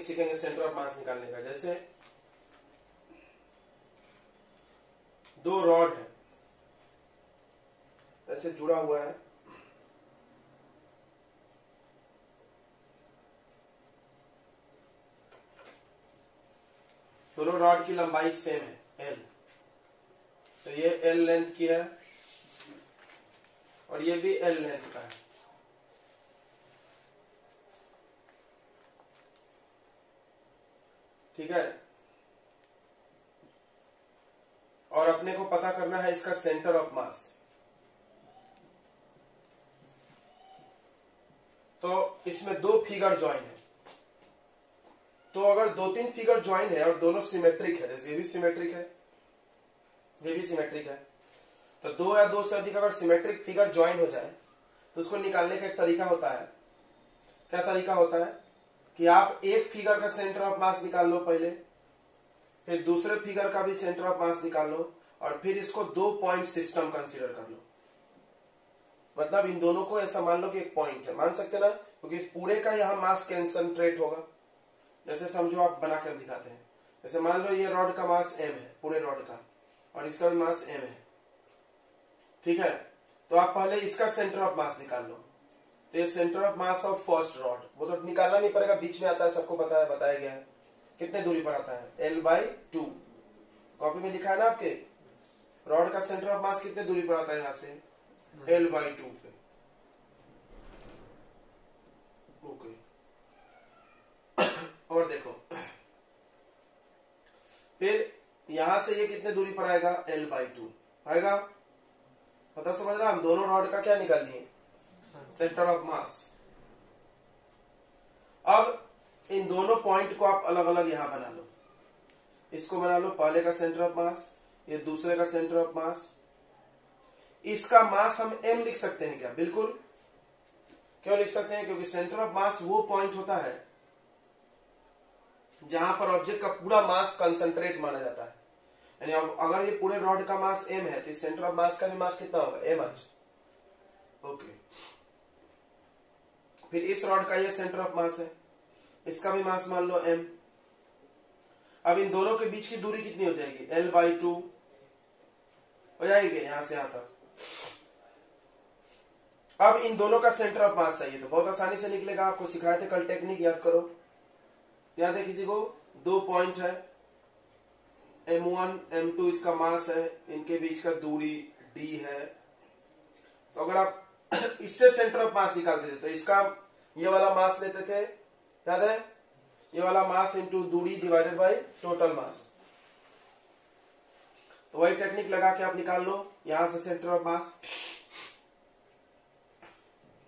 सीखेंगे centre of मास निकालने का। जैसे दो रॉड है ऐसे जुड़ा हुआ है, दोनों रॉड की लंबाई सेम है L, तो ये L लेंथ की है और ये भी L लेंथ का है। ठीक है, और अपने को पता करना है इसका सेंटर ऑफ मास। तो इसमें दो फिगर ज्वाइन है, तो अगर दो तीन फिगर ज्वाइन है और दोनों सिमेट्रिक है, जैसे ये भी सिमेट्रिक है ये भी सिमेट्रिक है, तो दो या दो से अधिक अगर सिमेट्रिक फिगर ज्वाइन हो जाए तो उसको निकालने का एक तरीका होता है। क्या तरीका होता है कि आप एक फिगर का सेंटर ऑफ मास निकाल लो पहले, फिर दूसरे फिगर का भी सेंटर ऑफ मास निकाल लो, और फिर इसको दो पॉइंट सिस्टम कंसीडर कर लो। मतलब इन दोनों को ऐसा मान लो कि एक पॉइंट है, मान सकते ना, क्योंकि पूरे का यहां मास कंसंट्रेट होगा। जैसे समझो आप बनाकर दिखाते हैं, जैसे मान लो ये रॉड का मास m है, पूरे रॉड का, और इसका भी मास m है। ठीक है, तो आप पहले इसका सेंटर ऑफ मास निकाल लो। तो ये centre of mass of first rod, वो तो निकालना नहीं पड़ेगा, बीच में आता है, सबको पता है, बताया गया है कितने दूरी पर आता है L/2। कॉपी में लिखा है ना आपके, रॉड का सेंटर ऑफ मास कितने दूरी पर आता है, यहां से L/2 पे। ओके, और देखो फिर यहां से ये कितने दूरी पर आएगा, L/2 आएगा। मतलब समझ रहा, हम दोनों रॉड का क्या निकाल लिए, सेंटर ऑफ मास। अब इन दोनों पॉइंट को आप अलग अलग यहां बना लो। इसको बना लो पहले का सेंटर ऑफ मास, ये दूसरे का सेंटर ऑफ मास। इसका मास हम m लिख सकते हैं क्या, बिल्कुल। क्यों लिख सकते हैं, क्योंकि सेंटर ऑफ मास वो पॉइंट होता है जहां पर ऑब्जेक्ट का पूरा मास कंसंट्रेट माना जाता है। यानी अगर ये पूरे रॉड का मास m है तो सेंटर ऑफ मास का भी मास कितना होगा, mh। ओके, फिर इस रॉड का ये सेंटर ऑफ मास है, इसका भी मास मान लो m। अब इन दोनों के बीच की दूरी कितनी हो जाएगी, L/2 हो जाएगी यहां से यहां तक। अब इन दोनों का सेंटर ऑफ मास चाहिए, तो बहुत आसानी से निकलेगा। आपको सिखाए थे कल टेक्निक, याद करो। याद है किसी को, दो पॉइंट है M1 M2, इसका मास है, इनके बीच का दूरी d है। तो अगर आप इससे सेंटर ऑफ मास निकालते थे तो इसका ये वाला मास लेते थे, याद है, ये वाला मास इंटू दूरी डिवाइडेड बाय टोटल मास। तो वही टेक्निक लगा के आप निकाल लो यहां से सेंटर ऑफ मास।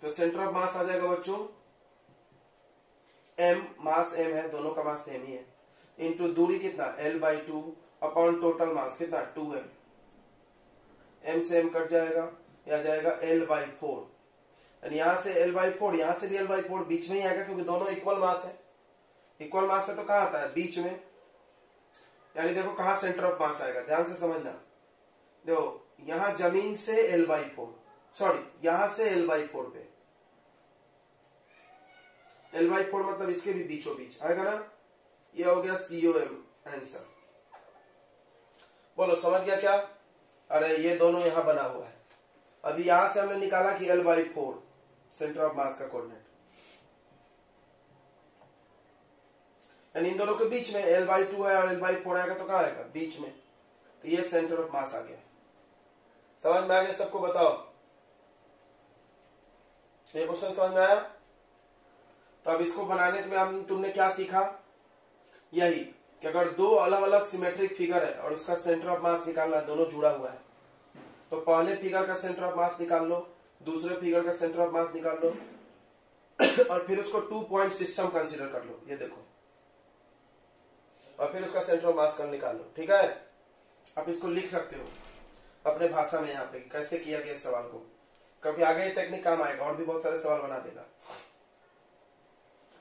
तो सेंटर ऑफ मास आ जाएगा बच्चों m, मास m है, दोनों का मास m ही है, इंटू दूरी कितना L/2 अपॉन टोटल मास कितना 2m। m से m कट जाएगा, यह जाएगा L/4। यानी यहां से L/4, यहां से भी L/4, बीच में ही आएगा क्योंकि दोनों इक्वल मास है। इक्वल मास है तो कहां आता है, बीच में। यानी देखो कहां सेंटर ऑफ मास आएगा, ध्यान से समझना। देखो यहां जमीन से L/4, सॉरी यहां से L/4 पे, L/4 मतलब इसके भी बीचों बीच आएगा ना। ये हो गया COM आंसर। बोलो समझ गया क्या। अरे ये दोनों यहां बना हुआ है। अभी यहां से हमने निकाला कि L/4 सेंटर ऑफ मास का कोऑर्डिनेट, यानी इन दोनों के बीच में L/2 है और L/4 आएगा तो कहां आएगा, बीच में। तो ये सेंटर ऑफ मास आ गया। समझ में आ गया सबको, बताओ ये क्वेश्चन समझ में आया। तो अब इसको बनाने में हम तुमने क्या सीखा, यही कि अगर दो अलग अलग सिमेट्रिक फिगर है और उसका सेंटर ऑफ मास निकालना है, दोनों जुड़ा हुआ है, तो पहले फिगर का सेंटर ऑफ मास निकाल लो, दूसरे फिगर का सेंटर ऑफ मास निकाल लो, और फिर उसको 2 पॉइंट सिस्टम कंसीडर कर लो, ये देखो, और फिर उसका सेंटर ऑफ मास कर निकाल लो। ठीक है, आप इसको लिख सकते हो अपने भाषा में यहाँ पे कैसे किया गया इस सवाल को, क्योंकि आगे ये टेक्निक काम आएगा, और भी बहुत सारे सवाल बना देगा।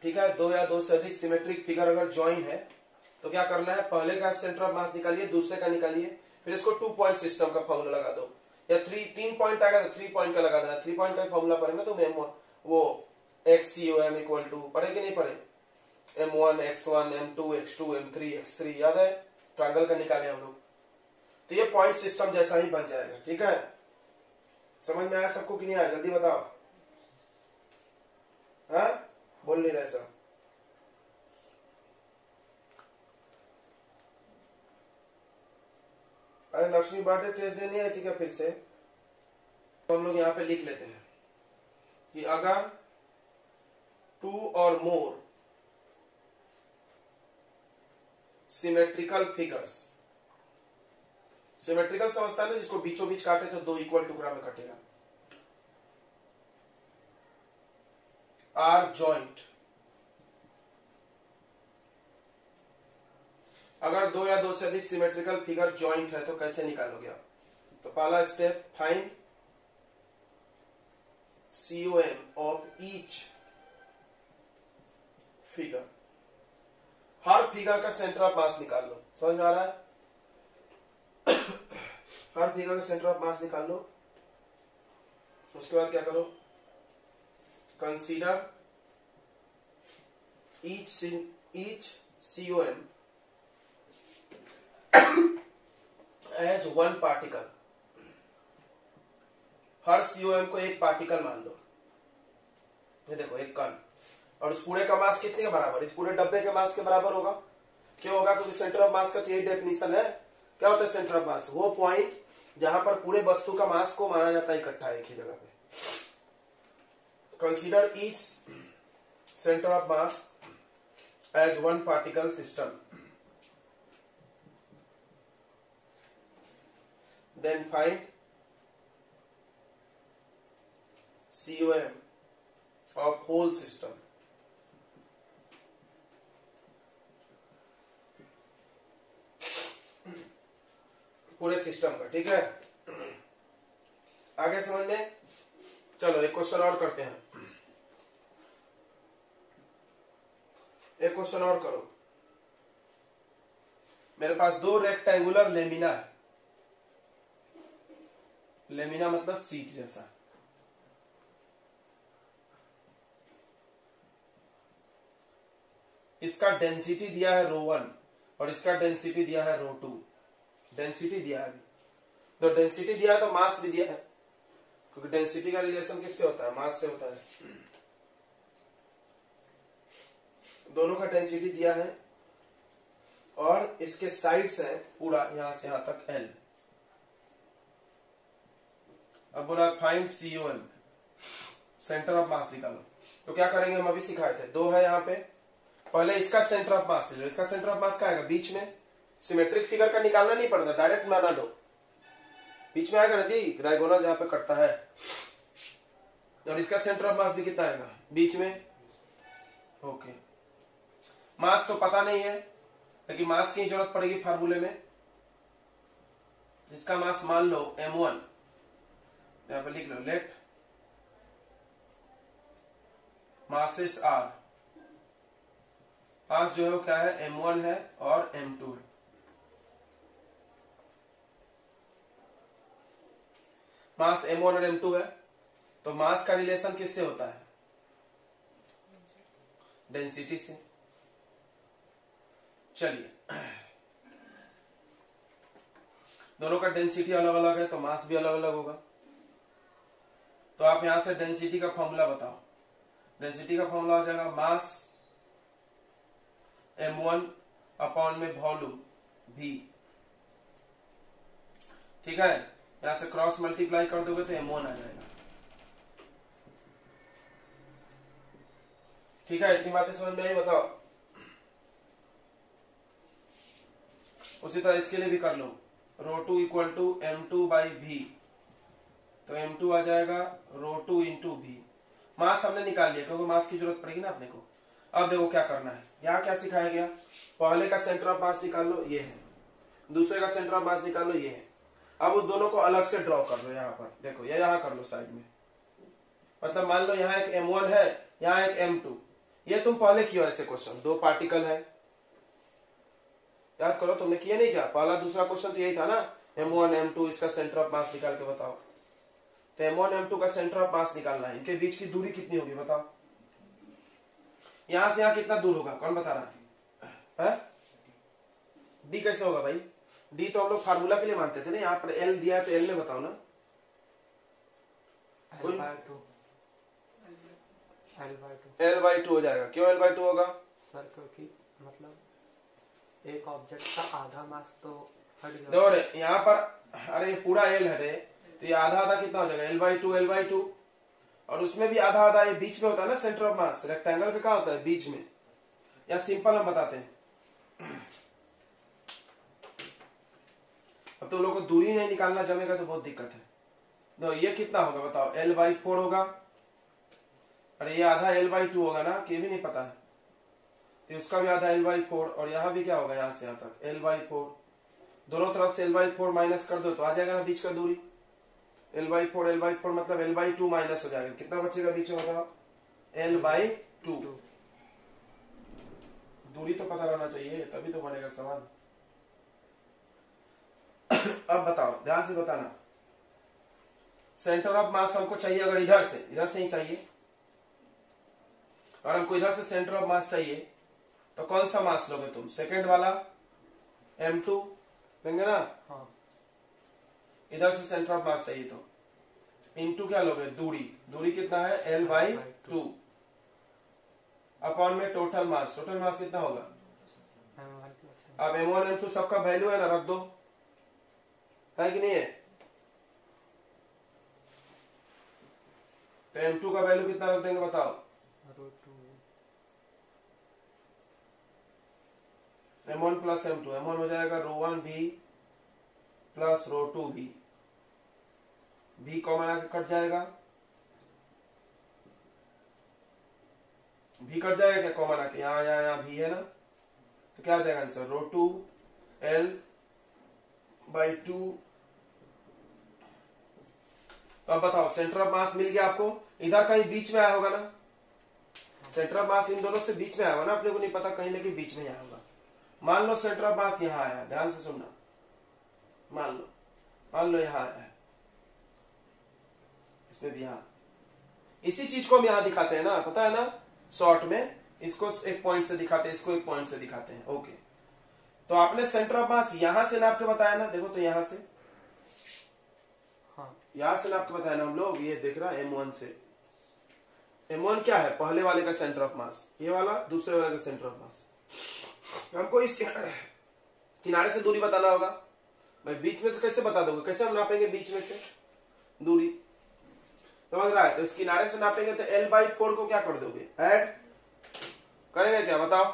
ठीक है, दो या दो से अधिक सिमेट्रिक फिगर अगर ज्वाइन है तो क्या करना है, पहले का सेंटर ऑफ मास निकालिए, दूसरे का निकालिए, फिर इसको 2 पॉइंट सिस्टम का फॉर्मूला लगा दो, या 3 पॉइंट आएगा तो 3 पॉइंट का लगा देना। 3 पॉइंट का फॉर्मूला पढ़ेंगे तो वो XCOM इक्वल टू, पढ़े कि नहीं पढ़े, M1 X1 M2 X2 M3 X3 याद है, ट्रायंगल का निकाले हम लोग। तो ये पॉइंट सिस्टम जैसा ही बन जाएगा। ठीक है, समझ में आया सबको कि नहीं आया, जल्दी बताओ। हाँ, बोल नहीं रहे सब। अरे लक्ष्मी बर्थडे टेस्ट डे नहीं आई थी क्या फिर से? तो हम लोग यहाँ पे लिख लेते हैं कि अगर 2 और मोर सिमेट्रिकल फिगर्स, सिमेट्रिकल समझता है ना, जिसको बीचों बीच काटे तो 2 इक्वल टुकड़ा में कटेगा, आर जॉइंट। अगर 2 या 2 से अधिक सिमेट्रिकल फिगर जॉइंट है तो कैसे निकालोगे आप? तो पहला step, find COM of each figure. हर फिगर का सेंटर ऑफ मास निकाल लो। समझ में आ रहा है? हर फिगर का सेंटर ऑफ मास निकाल लो। उसके बाद क्या करो, consider each COM as one particle. हर COM को एक पार्टिकल मान लो। ये देखो एक कण, और उस पूरे का मास कितने के बराबर? इस पूरे डब्बे के मास के बराबर होगा। क्यों होगा? क्योंकि सेंटर ऑफ मास का तो यही डेफिनेशन है। क्या होता है सेंटर ऑफ मास? वो पॉइंट जहां पर पूरे वस्तु का मास को माना जाता है इकट्ठा एक ही जगह पे। Consider each centre of mass as one particle system, then find COM of whole system। पूरे सिस्टम का। ठीक है, आगे समझ में? चलो एक क्वेश्चन और करते हैं। एक क्वेश्चन और करो। मेरे पास 2 रेक्टेंगुलर लेमिना है। लेमिना मतलब सीट जैसा। इसका डेंसिटी दिया है ρ1 और इसका डेंसिटी दिया है ρ2। डेंसिटी दिया है, तो डेंसिटी दिया है तो मास भी दिया है, क्योंकि डेंसिटी का रिलेशन किससे होता है? मास से होता है। दोनों का डेंसिटी दिया है और इसके साइड्स है पूरा यहां से यहां तक L। अब बोला फाइंड COM, सेंटर ऑफ मास निकालो। तो क्या करेंगे, हम अभी सिखाए थे। 2 है यहाँ पे, पहले इसका सेंटर ऑफ मास ले लो। इसका सेंटर ऑफ मास क्या आएगा? बीच में। सिमेट्रिक फिगर का निकालना नहीं पड़ता, डायरेक्ट बना दो, बीच में आएगा ना जी, डायगोनल जहां पे कटता है। और इसका सेंटर ऑफ मास भी कितना आएगा? बीच में। ओके, मास तो पता नहीं है, लेकिन मास की जरूरत पड़ेगी फार्मूले में। इसका मास मान लो M1, यहां पे लिख लो, लेट मासेस आर। मास जो है वो क्या है? M1 है और M2 है। मास M1 और M2 है, तो मास का रिलेशन किससे होता है? डेंसिटी से। चलिए, दोनों का डेंसिटी अलग अलग है तो मास भी अलग अलग होगा। तो आप यहां से डेंसिटी का फॉर्मूला बताओ। डेंसिटी का फॉर्मूला हो जाएगा मास M1 अपॉन में वॉल्यूम V। ठीक है, यहां से क्रॉस मल्टीप्लाई कर दोगे तो M1 आ जाएगा। ठीक है, इतनी बातें समझ में आई? बताओ। उसी तरह इसके लिए भी कर लो, ρ2 equal to M2 by V। तो M2 आ जाएगा ρ2 इंटू V। मास हमने निकाल लिया, क्योंकि मास की जरूरत पड़ेगी ना अपने को। अब देखो क्या करना है। यहाँ क्या सिखाया गया? पहले का सेंटर ऑफ मास निकाल लो, ये है। दूसरे का सेंटर ऑफ मास निकाल लो, ये है। अब वो दोनों को अलग से ड्रॉ कर लो। यहाँ पर देखो, ये यहाँ कर लो साइड में। मतलब मान लो यहाँ एक M1 है, यहाँ एक M2। ये तुम पहले किया ऐसे क्वेश्चन, 2 पार्टिकल है। याद करो, तुमने किया नहीं क्या? पहला दूसरा क्वेश्चन तो यही था ना, M1 M2 इसका सेंटर ऑफ मास निकाल के बताओ। तो M1 M2 का सेंटर ऑफ मास निकालना है। इनके बीच की दूरी कितनी होगी बताओ? यहां से यहां कितना दूर होगा, कौन बता रहा है? डी कैसे होगा भाई? डी तो हम लोग फार्मूला के लिए मानते थे ना, यहाँ पर एल दिया है तो एल में बताओ ना। एल बाई टू हो जाएगा। क्यों एल बाई टू होगा सर? क्योंकि मतलब एक ऑब्जेक्ट का आधा मास तो हट गया। देखो रे यहाँ पर, अरे पूरा एल है रे, तो ये आधा आधा कितना हो जाएगा? L by to, L by to. और उसमें भी आधा आधा ये बीच में होता है ना, सेंटर ऑफ मास। रेक्टेंगल का क्या होता है? बीच में। या सिंपल हम बताते हैं, अब तो लोग को दूरी नहीं निकालना जमेगा तो बहुत दिक्कत है। तो ये कितना होगा बताओ? एल बाई फोर होगा। अरे ये आधा एल बाई टू होगा ना, कि ये भी नहीं पता है, तो उसका भी आधा एल बाई फोर। और यहाँ भी क्या होगा? यहाँ से यहाँ तक एल बाई फोर। दोनों तरफ से एल बाई फोर माइनस कर दो तो आ जाएगा ना बीच का दूरी। एल बाई फोर मतलब एल बाई टू माइनस हो जाएगा। कितना बचेगा बीच में बताओ? L by to. दूरी तो पता रहना चाहिए तभी तो बनेगा सवाल। अब बताओ, ध्यान से बताना। सेंटर ऑफ मास हमको चाहिए अगर इधर से ही चाहिए, और हमको इधर से सेंटर ऑफ मास चाहिए, तो कौन सा मास लोगे तुम? सेकंड वाला m2 लेंगे ना? हाँ। इधर से सेंटर ऑफ मास चाहिए तो इनटू क्या लोगे? दूरी कितना है? l बाई टू अपॉन में टोटल मास कितना होगा? अब m1 m2 सबका वैल्यू है ना, रख दो, है कि नहीं है? तो m2 का वैल्यू कितना रख देंगे बताओ? m1 प्लस m2, m1 हो जाएगा रो वन भी प्लस रो टू भी कॉमन आके कट जाएगा। भी कट जाएगा क्या कॉमन आके? यहाँ भी है ना, तो क्या आ जाएगा answer? Rho two L by two. तो अब बताओ, सेंटर ऑफ मास मिल गया आपको, इधर कहीं बीच में आया होगा ना? सेंटर ऑफ मास इन दोनों से बीच में आया होगा ना, अपने को नहीं पता, कहीं ना कहीं बीच में आया होगा। मान लो सेंटर ऑफ मास यहां आया, ध्यान से सुनना। मान लो यहां आया है, इसमें भी यहां। इसी चीज को हम यहां दिखाते हैं ना, पता है ना? शॉर्ट में इसको एक पॉइंट से दिखाते हैं, इसको एक पॉइंट से दिखाते हैं। ओके, तो आपने सेंटर ऑफ मास यहां से नाप के बताया ना, देखो तो यहां से, हाँ, यहां से नाप के बताया ना हम लोग। ये देख रहा है m1 से। m1 क्या है? पहले वाले का सेंटर ऑफ मास, ये वाला दूसरे वाले का सेंटर ऑफ मास। हमको इस किनारे से दूरी बताना होगा। भाई बीच में से कैसे बता दोगे? कैसे हम नापेंगे बीच में से दूरी? समझ रहा है? तो इस किनारे से नापेंगे तो एल बाई फोर को क्या कर दोगे? ऐड करेंगे क्या बताओ?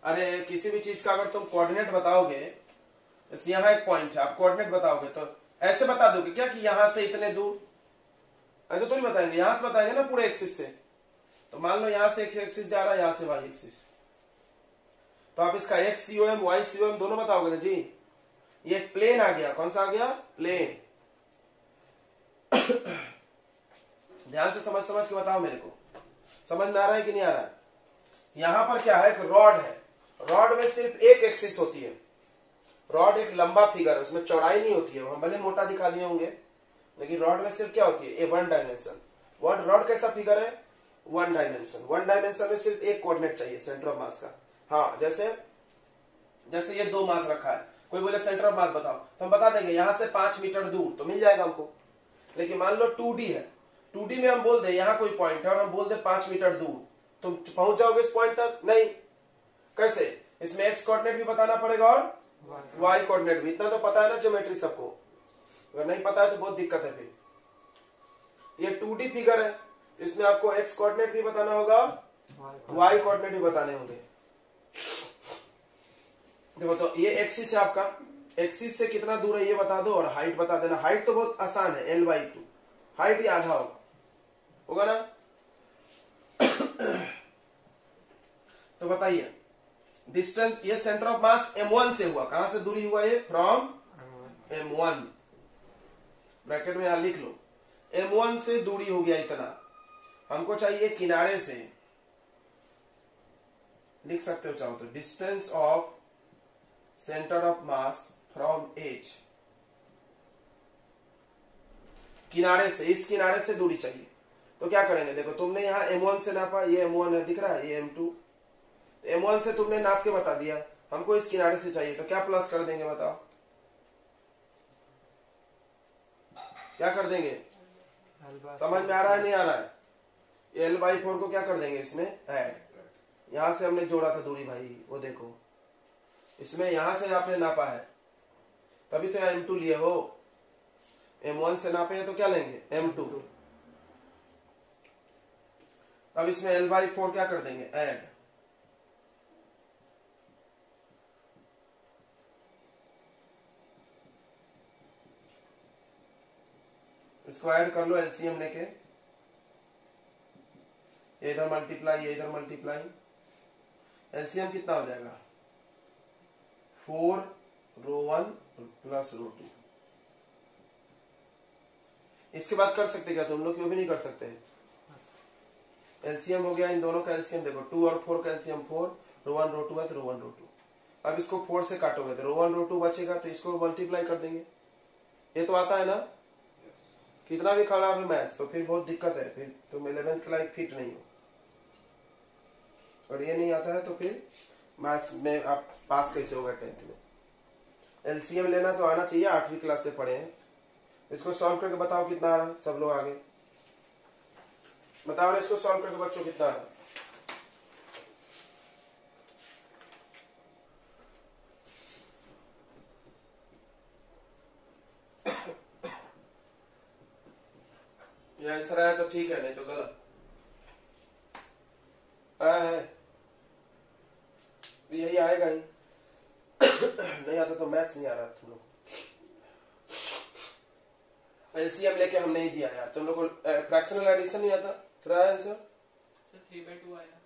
अरे किसी भी चीज का अगर तुम कोऑर्डिनेट बताओगे, जैसे यहाँ एक पॉइंट है, आप कोऑर्डिनेट बताओगे तो ऐसे बता दोगे क्या कि यहां से इतने दूर? ऐसे तो नहीं बताएंगे, यहां से बताएंगे ना पूरे एक्सिस से। तो मान लो यहां से एक एक्सिस जा रहा है, यहां से वाई एक्सिस, तो आप इसका एक्स सीओएम वाई सीओएम दोनों बताओगे ना जी। ये प्लेन आ गया, कौन सा आ गया? प्लेन। ध्यान से समझ के बताओ मेरे को, समझ में आ रहा है कि नहीं आ रहा है? यहां पर क्या है? एक रॉड है, रॉड में सिर्फ एक एक्सिस होती है। रॉड एक लंबा फिगर है, उसमें चौड़ाई नहीं होती है। हम भले मोटा दिखा दिए होंगे, लेकिन रॉड में सिर्फ क्या होती है? ए वन डायमेंशन। व्हाट रॉड कैसा फिगर है? One dimension. वन डायमेंशन में सिर्फ एक कोऑर्डिनेट चाहिए सेंटर ऑफ मास का। हाँ, जैसे ये दो मास रखा है, कोई बोले सेंटर ऑफ मास बताओ, तो हम बता देंगे यहां से 5 मीटर दूर, तो मिल जाएगा हमको। लेकिन मान लो 2D है, 2D में हम बोल दे यहाँ कोई पॉइंट है और हम बोल दे 5 मीटर दूर, तुम पहुंच जाओगे इस पॉइंट तक? नहीं। कैसे? इसमें एक्स कोऑर्डिनेट भी बताना पड़ेगा और वाई कोऑर्डिनेट भी। इतना तो पता है ना ज्योमेट्री सबको, अगर नहीं पता है तो बहुत दिक्कत है फिर। ये 2D फिगर है, इसमें आपको एक्स कोऑर्डिनेट भी बताना होगा, वाई कोऑर्डिनेट भी बताने होंगे। देखो तो ये एक्सिस है आपका, एक्सिस से कितना दूर है ये बता दो और हाइट बता देना। हाइट तो बहुत आसान है, एल बाई टू। हाइट ही आधा होगा ना? तो बताइए डिस्टेंस, ये सेंटर ऑफ मास m1 से हुआ, कहां से दूरी हुआ ये? From m1। ब्रैकेट में यहां लिख लो, m1 से दूरी हो गया इतना। हमको चाहिए किनारे से, लिख सकते हो चाहो तो, distance of centre of mass from edge. किनारे से, इस किनारे से दूरी चाहिए। तो क्या करेंगे, देखो तुमने यहाँ M1 से नापा, ये M1 है दिख रहा है, ये M2, M1 से तुमने नाप के बता दिया, हमको इस किनारे से चाहिए, तो क्या प्लस कर देंगे बताओ, क्या कर देंगे, समझ में आ रहा है नहीं आ रहा है, L/4 को क्या कर देंगे इसमें ऐड, यहां से हमने जोड़ा था दूरी भाई, वो देखो इसमें यहां से आपने नापा है तभी तो M2 लिए हो, M1 से नापे हैं तो क्या लेंगे M2, अब इसमें L/4 क्या कर देंगे ऐड, इसको ऐड कर लो एलसीएम लेके, ये इधर मल्टीप्लाई ये इधर मल्टीप्लाई, एलसीएम कितना हो जाएगा 4 रो 1 प्लस रो 2। इसके बाद कर सकते क्या तुम लोग, क्यों भी नहीं कर सकते, एलसीएम हो गया इन दोनों का एलसीएम, देखो 2 और 4 का एलसीएम 4, रो 1 रो 2 है तो रो 1 रो 2, अब इसको 4 से काटोगे तो रो 1 रो 2 बचेगा, तो इसको मल्टीप्लाई कर देंगे, ये तो आता है ना, कितना भी खराब है मैथ्स तो फिर बहुत दिक्कत है, फिर तुम 11th के लायक फिट नहीं हो, और ये नहीं आता है तो फिर मैथ्स में आप पास कैसे होगा 10th में, एलसीएम लेना तो आना चाहिए, 8वीं क्लास से पढ़े हैं, इसको सॉल्व करके बताओ कितना आ रहा, सब लोग आगे बताओ, इसको सॉल्व करके बच्चों कितना आ रहा, ये आंसर आया तो ठीक है, नहीं तो गलत आया है, यही आएगा ही नहीं आता तो मैथ्स नहीं आ रहा तुम लोग, एलसीएम लेके हम नहीं दिया यार तुम लोग को, फ्रैक्शनल एडिशन नहीं आता, तेरा आंसर सर 3/2 आया,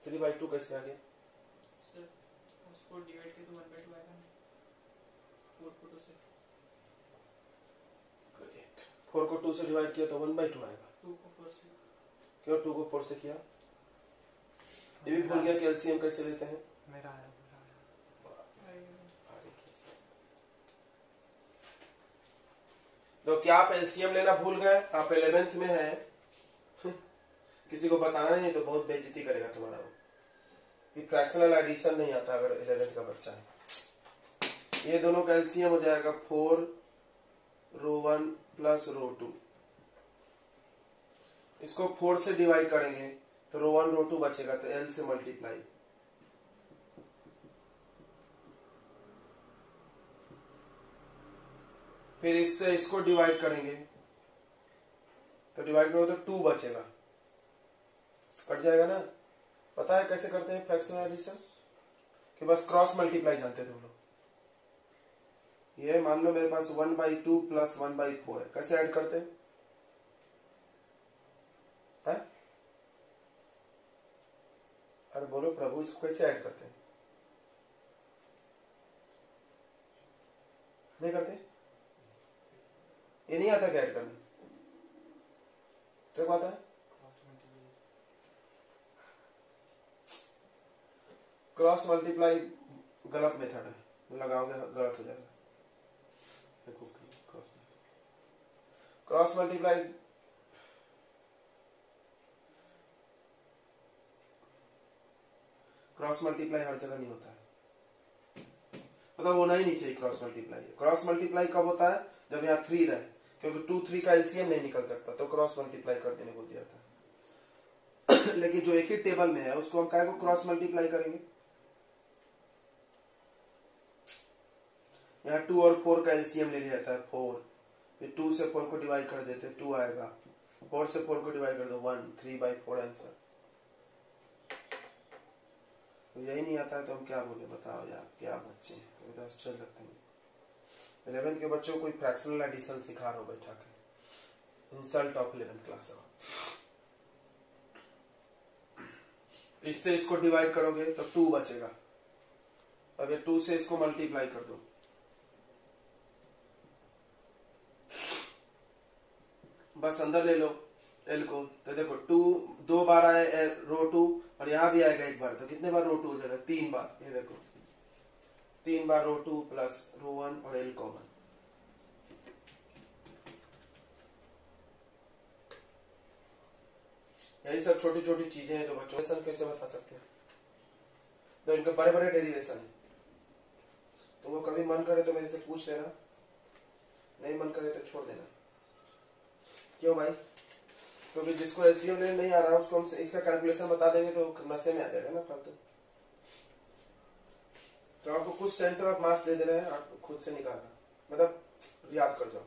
3/2 कैसे आ गया सर उसको डिवाइड किया तो 1/2 आएगा, 4 को 2 से, 4 को 2 से डिवाइड किया तो 1/2 आएगा, 2 को 4 से, क्यों 2 को 4 से किया, ये भी भूल गया कि एलसीएम कैसे लेते हैं, मेरा आया तो क्या आप एलसीएम लेना भूल गए, आप 11th में हैं किसी को बताना नहीं तो बहुत बेइज्जती करेगा तुम्हारा वो, कि फ्रैक्शनल एडिशन नहीं आता अगर 11th का बच्चा है, ये दोनों का एलसीएम हो जाएगा 4 रो 1 प्लस रो 2, इसको 4 से डिवाइड करेंगे तो रो 1 रो 2 बचेगा, तो एल से मल्टीप्लाई, फिर इससे इसको डिवाइड करेंगे तो डिवाइड करोगे तो 2 बचेगा, कट जाएगा ना, पता है कैसे करते हैं फ्रैक्शनल एडिशन, कि बस क्रॉस मल्टीप्लाई जानते थे हम लोग, ये मान लो मेरे पास 1/2 प्लस 1/4 है, कैसे ऐड करते हैं है? अरे बोलो प्रभु, इसको कैसे ऐड करते हैं, नहीं करते, ये नहीं आता क्या ऐड करना, क्या आता है, क्रॉस मल्टीप्लाई गलत मेथड है, लगाओगे गलत हो जाएगा, क्रॉस मल्टीप्लाई हर जगह नहीं होता है, मतलब होना ही नहीं चाहिए क्रॉस मल्टीप्लाई, क्रॉस मल्टीप्लाई कब होता है जब यहाँ 3 रहे, क्योंकि 2 3 का एलसीएम नहीं निकल सकता तो क्रॉस मल्टीप्लाई कर देने को दिया था लेकिन जो एक ही टेबल में है उसको हम क्या को क्रॉस मल्टीप्लाई करेंगे, यहाँ 2 और 4 का एलसीएम ले लिया जाता है 4, फिर 2 से 4 को डिवाइड कर देते 2 आएगा, 4 से 4 को डिवाइड कर दो 1, 3/4 आंसर, तो यही नहीं आता है तो हम क्या बोले बताओ यार, क्या बच्चे चल रखते हैं, 11th के बच्चों को कोई फ्रैक्शनल एडिशन सिखा रहा हो बैठा के, इंसल्ट ऑफ 11th क्लास। इससे इसको डिवाइड करोगे तो 2 बचेगा, अब ये 2 से इसको मल्टीप्लाई कर दो, बस अंदर ले लो एल को, तो देखो 2 बार आए रो 2 और यहां भी आएगा एक बार, तो कितने बार रो 2 हो जाएगा 3 बार, ये देखो 3 बार रो 2 प्लस रो 1 और एल कॉमन, यही सब छोटी छोटी चीजें हैं जो बच्चों कैसे बता सकते हैं। तो इनके बड़े बड़े डेरिवेशन है। तुमको कभी मन करे तो मेरे से पूछ लेना, नहीं मन करे तो छोड़ देना। क्यों भाई? क्योंकि जिसको एलसीएम नहीं आ रहा उसको हम इसका कैलकुलेशन बता देंगे तो नशे में आ जाएगा ना फालतू। तो आपको कुछ सेंटर ऑफ मास दे दे रहे हैं, आप खुद से निकालना, मतलब याद कर जाओ।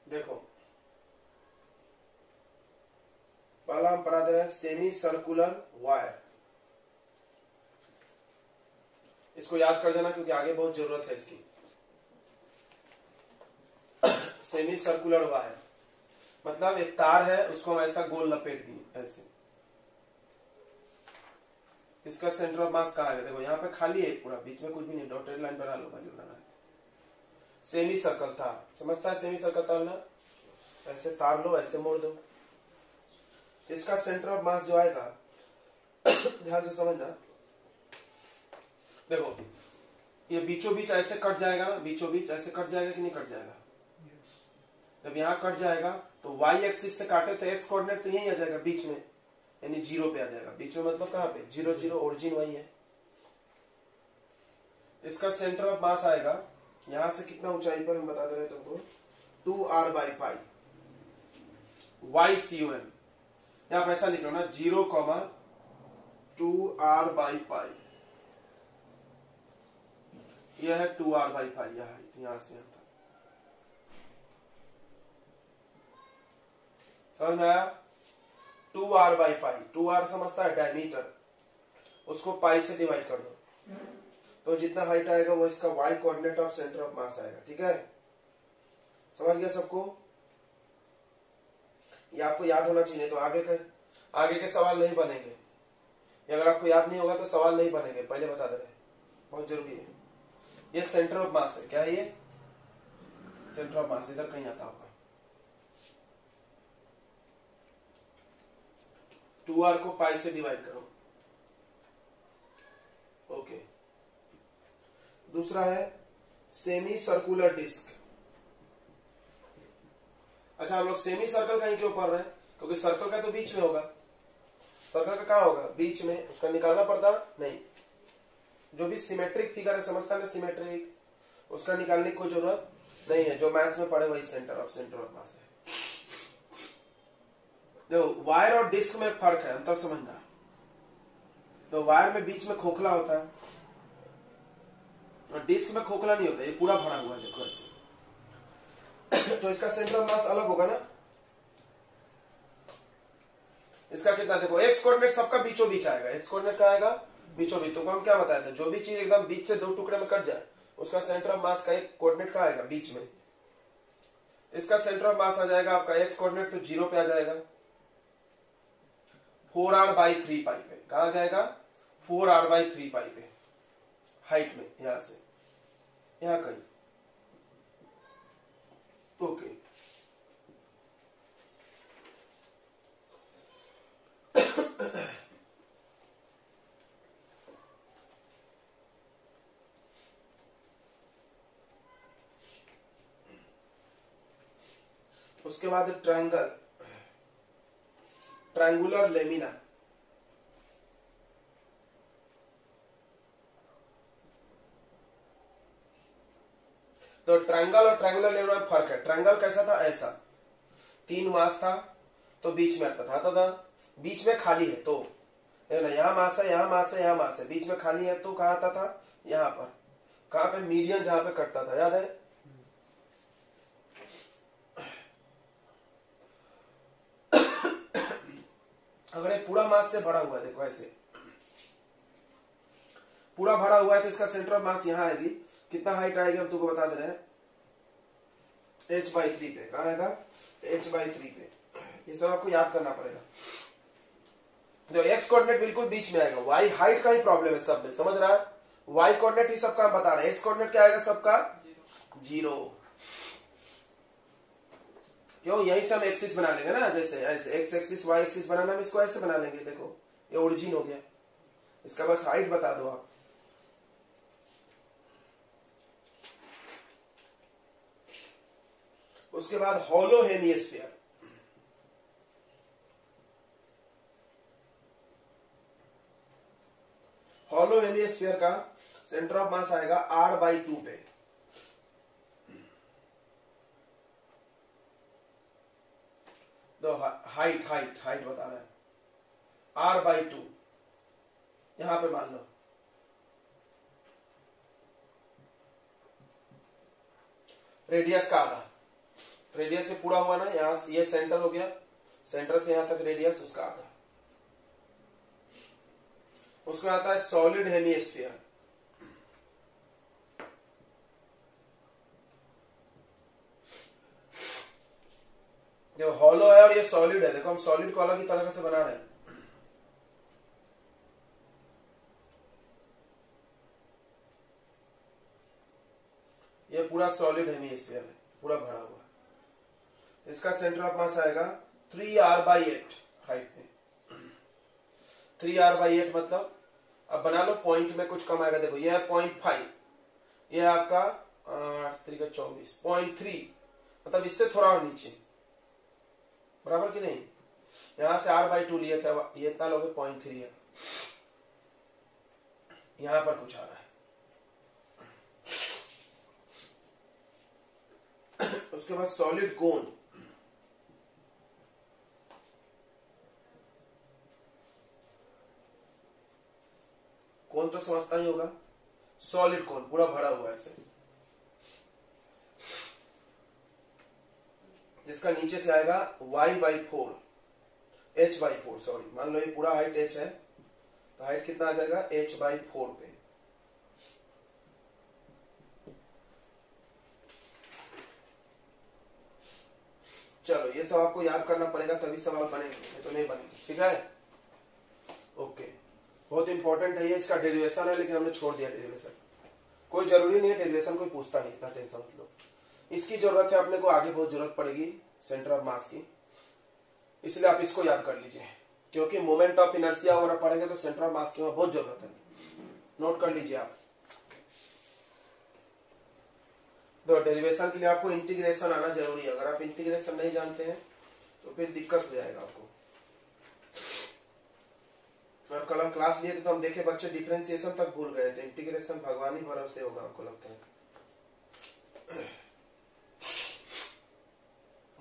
देखो पहला हम पढ़ा दे रहे हैं सेमी सर्कुलर वायर। इसको याद कर जाना क्योंकि आगे बहुत जरूरत है इसकी। सेमी सर्कुलर वायर मतलब एक तार है, उसको हम ऐसा गोल लपेट दिए ऐसे। इसका सेंटर ऑफ मास कहाँ है? देखो यहाँ पे खाली है पूरा, बीच में कुछ भी नहीं, डॉटेड लाइन बना लो, वैल्यू बनाना है। सेमी सर्कल तार, समझता है सेमी सर्कल तार ना? ऐसे तार लो, ऐसे मोड़ दो। इसका सेंटर ऑफ मास जो आएगा ध्यान से समझना। देखो ये बीचों बीच ऐसे कट जाएगा ना, बीचों बीच ऐसे कट जाएगा कि नहीं कट जाएगा? जब यहाँ कट जाएगा तो y एक्सिस से काटे तो x कोऑर्डिनेट तो यही आ जाएगा बीच में, यानी 0 पे आ जाएगा। बीच में मतलब कहाँ पे? 0 0, ओरिजिन वही है। इसका सेंटर ऑफ मास आएगा यहां से कितना ऊंचाई पर, हम बता दे रहे हैं तुमको, 2r/π YCOM। यहां पर ऐसा लिख लो ना, 0, 2r/π। यह है 2r/π, यहां से यहां तक। समझ में आया? 2r/π, 2r समझता है डायमीटर, उसको पाई से डिवाइड कर दो तो जितना हाइट आएगा वो इसका y coordinate of centre of मास आएगा। ठीक है, समझ गया सबको? ये आपको याद होना चाहिए, तो आगे के सवाल नहीं बनेंगे। अगर आपको याद नहीं होगा तो सवाल नहीं बनेंगे, पहले बता दे रहे हैं, बहुत जरूरी है। ये सेंटर ऑफ मास है। क्या है ये? सेंटर ऑफ मास इधर कहीं आता होगा। 2r को पाई से डिवाइड करो। ओके। दूसरा है सेमी सर्कुलर डिस्क। अच्छा, हम लोग सेमी सर्कल कहीं क्यों पढ़ रहे हैं? क्योंकि सर्कल का तो बीच में होगा। सर्कल का कहां होगा? बीच में। उसका निकालना पड़ता नहीं। जो भी सिमेट्रिक फिगर है, समझता है सिमेट्रिक, उसका निकालने की कोई जरूरत नहीं है। जो मैथ्स में पढ़े वही सेंटर ऑफ मास है। देखो वायर और डिस्क में फर्क है, अंतर समझना। तो वायर में बीच में खोखला होता है और डिस्क में खोखला नहीं होता, ये पूरा भरा हुआ है, देखो ऐसे। तो इसका सेंटर ऑफ मास अलग होगा ना। इसका कितना? देखो एक्स कोऑर्डिनेट सबका बीचों बीच आएगा। एक्स कोऑर्डिनेट का आएगा बीचों बीच। तो हम क्या बताए थे? जो भी चीज एकदम बीच से 2 टुकड़े में कट जाए उसका सेंटर ऑफ मास का एक कोऑर्डिनेट का आएगा बीच में। इसका सेंटर ऑफ मास आ जाएगा आपका एक्स कोऑर्डिनेट तो 0 पे आ जाएगा, 4r/3π पे। कहा जाएगा? 4r/3π पे, हाइट में, यहां से यहां कहीं। ओके। उसके बाद ट्रायंगुलर लेमिना। तो ट्रायंगल और ट्रायंगुलर लेमिना में फर्क है। ट्रायंगल कैसा था? ऐसा 3 मास था तो बीच में आता था। बीच में खाली है तो यहाँ मास है, यहाँ मास है, यहाँ मास है, बीच में खाली है तो कहाँ आता था? यहाँ पर। कहाँ पे? मीडियन जहां पे कटता था, याद है? अगर ये पूरा मास से भरा हुआ है, देखो ऐसे पूरा भरा हुआ है तो इसका सेंटर ऑफ मास यहां आएगी। कितना हाइट आएगी अब तुमको बता दे रहे हैं, h/3 पे। कहां आएगा? h/3 पे। ये सब आपको याद करना पड़ेगा। तो एक्स कोऑर्डिनेट बिल्कुल बीच में आएगा। वाई हाइट का ही प्रॉब्लम है सब में, समझ रहा है? वाई कोऑर्डिनेट ही सबका हम बता रहे हैं। एक्स कोऑर्डिनेट क्या आएगा सबका? 0। क्यों? यही से हम एक्सिस बना लेंगे ना, जैसे ऐसे एक्स एक्सिस वाई एक्सिस बनाना, हम इसको ऐसे बना लेंगे। देखो ये ओरिजिन हो गया, इसका बस हाइट बता दो आप। उसके बाद हॉलो हेमिस्फीयर, हॉलो हेमिस्फीयर का सेंटर ऑफ मास आएगा r/2 पे। दो हाइट बता रहे हैं r/2, यहां पे मान लो रेडियस का आधा, रेडियस से पूरा हुआ ना, यहां ये सेंटर हो गया, सेंटर से यहां तक रेडियस उसका आधा। उसमें आता है सॉलिड हेमिस्फीयर, जो हॉलो है और ये सॉलिड है। देखो हम सॉलिड को अलग ही तरह से बना रहे हैं। ये पूरा सॉलिड हेमिस्फीयर है, पूरा भरा हुआ है। इसका सेंटर ऑफ मास आएगा 3r/8 हाइट में। 3r/8 मतलब अब बना लो, पॉइंट में कुछ कम आएगा। देखो ये है 0.5, ये है आपका 8×3 = 0.3, मतलब इससे थोड़ा और नीचे, बराबर कि नहीं। यहां से r/2 लिया था, ये इतना लोगे 0.3 है, यहां पर कुछ आ रहा है। उसके बाद सॉलिड कोन, कोन तो समझता ही होगा, सॉलिड कोन पूरा भरा हुआ है ऐसे, जिसका नीचे से आएगा y/4 h/4 सॉरी, मान लो ये पूरा हाइट h है, तो हाइट कितना आ जाएगा h/4 पे। चलो ये सब आपको याद करना पड़ेगा, तभी सवाल बनेंगे, ये तो नहीं बनेंगे, ठीक है। ओके, बहुत इंपॉर्टेंट है ये, इसका डेरिवेशन है, लेकिन हमने छोड़ दिया डेरिवेशन। कोई जरूरी नहीं है, डेरिवेशन कोई पूछता नहीं, इतना टेंशन मत लो। इसकी जरूरत है अपने को, आगे बहुत जरूरत पड़ेगी सेंटर ऑफ मास की, इसलिए आप इसको याद कर लीजिए, क्योंकि मोमेंट ऑफ इनर्शिया वगैरह पढ़ेंगे तो सेंटर ऑफ मास की वहां बहुत जरूरत है। नोट कर लीजिए आप। तो डेरिवेशन के लिए आपको इंटीग्रेशन आना जरूरी है। अगर आप इंटीग्रेशन नहीं जानते हैं तो फिर दिक्कत हो जाएगा आपको। और कल हम क्लास लिए थे तो हम देखे बच्चे डिफरेंशिएशन तक भूल गए थे, इंटीग्रेशन भगवान ही भरोसे होगा, हमको लगता है।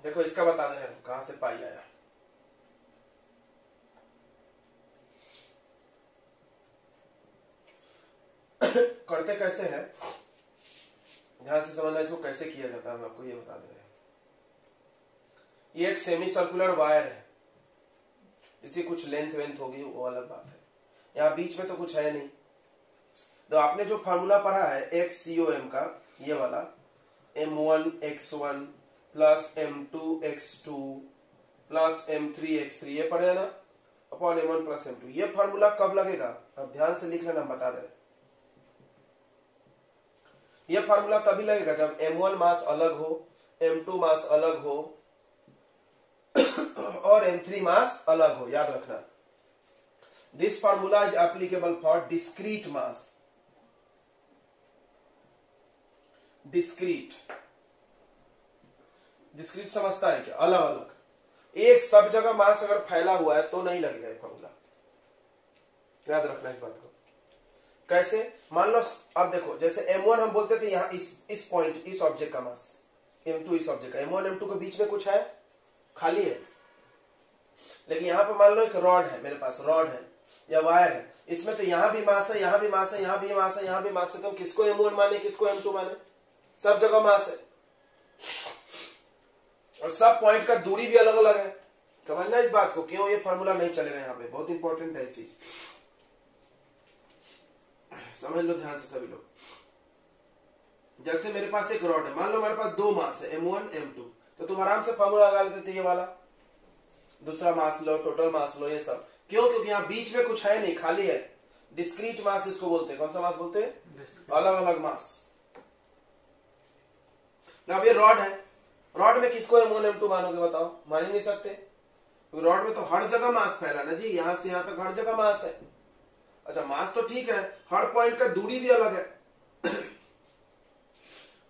देखो इसका बता रहे हैं कहां से पाई आया। करते कैसे हैं, ध्यान से समझना, इसको कैसे किया जाता है हम आपको ये बता दे रहे हैं। ये एक सेमी सर्कुलर वायर है, इसकी कुछ लेंथ वेंथ होगी वो अलग बात है, यहाँ बीच में तो कुछ है नहीं। तो आपने जो फार्मूला पढ़ा है XCOM का, ये वाला M1x1 plus M2x2 plus M3x3, ये पढ़े है ना, अपॉन M1 प्लस M2। ये फार्मूला कब लगेगा, अब ध्यान से लिख लेना, हम बता दे रहे। ये फार्मूला तभी लगेगा जब M1 मास अलग हो, M2 मास अलग हो और M3 मास अलग हो, याद रखना। This formula is applicable for discrete mass. Discrete समझता है क्या, अलग अलग। एक सब जगह मास अगर फैला हुआ है तो नहीं लगेगा ये फार्मूला, याद रखना इस बात को। कैसे, मान लो अब देखो, जैसे M1 हम बोलते थे यहाँ इस पॉइंट, इस ऑब्जेक्ट का मास, M2 इस ऑब्जेक्ट का, M1 M2 के बीच में कुछ है, खाली है। लेकिन यहाँ पे मान लो एक रॉड है, मेरे पास रॉड है या वायर है, इसमें तो यहाँ भी मास है, यहाँ भी मास है, यहाँ भी मास है, यहाँ भी मास है। तो किसको M1 माने, किसको M2 माने, सब जगह मास है और सब पॉइंट का दूरी भी अलग अलग है। समझना इस बात को, क्यों ये फार्मूला नहीं चलेगा यहाँ पे, बहुत इंपॉर्टेंट है चीज, समझ लो ध्यान से सभी लोग। जैसे मेरे पास एक रॉड है, मान लो मेरे पास दो मास है M1 M2, तो तुम आराम से फार्मूला लगा लेते थे, ये वाला दूसरा मास लो, टोटल मास लो, ये सब। क्यों, क्योंकि यहाँ बीच में कुछ है नहीं, खाली है। डिस्क्रीट मास इसको बोलते हैं। कौन सा मास बोलते हैं, अलग अलग मास। अब ये रॉड है, रॉड में किसको M1 M2 मानोगे, बताओ, मान ही नहीं सकते। रॉड में तो हर जगह मास फैला ना जी, यहां से यहां तक हर जगह मास है। अच्छा मास तो ठीक है, हर पॉइंट का दूरी भी अलग है।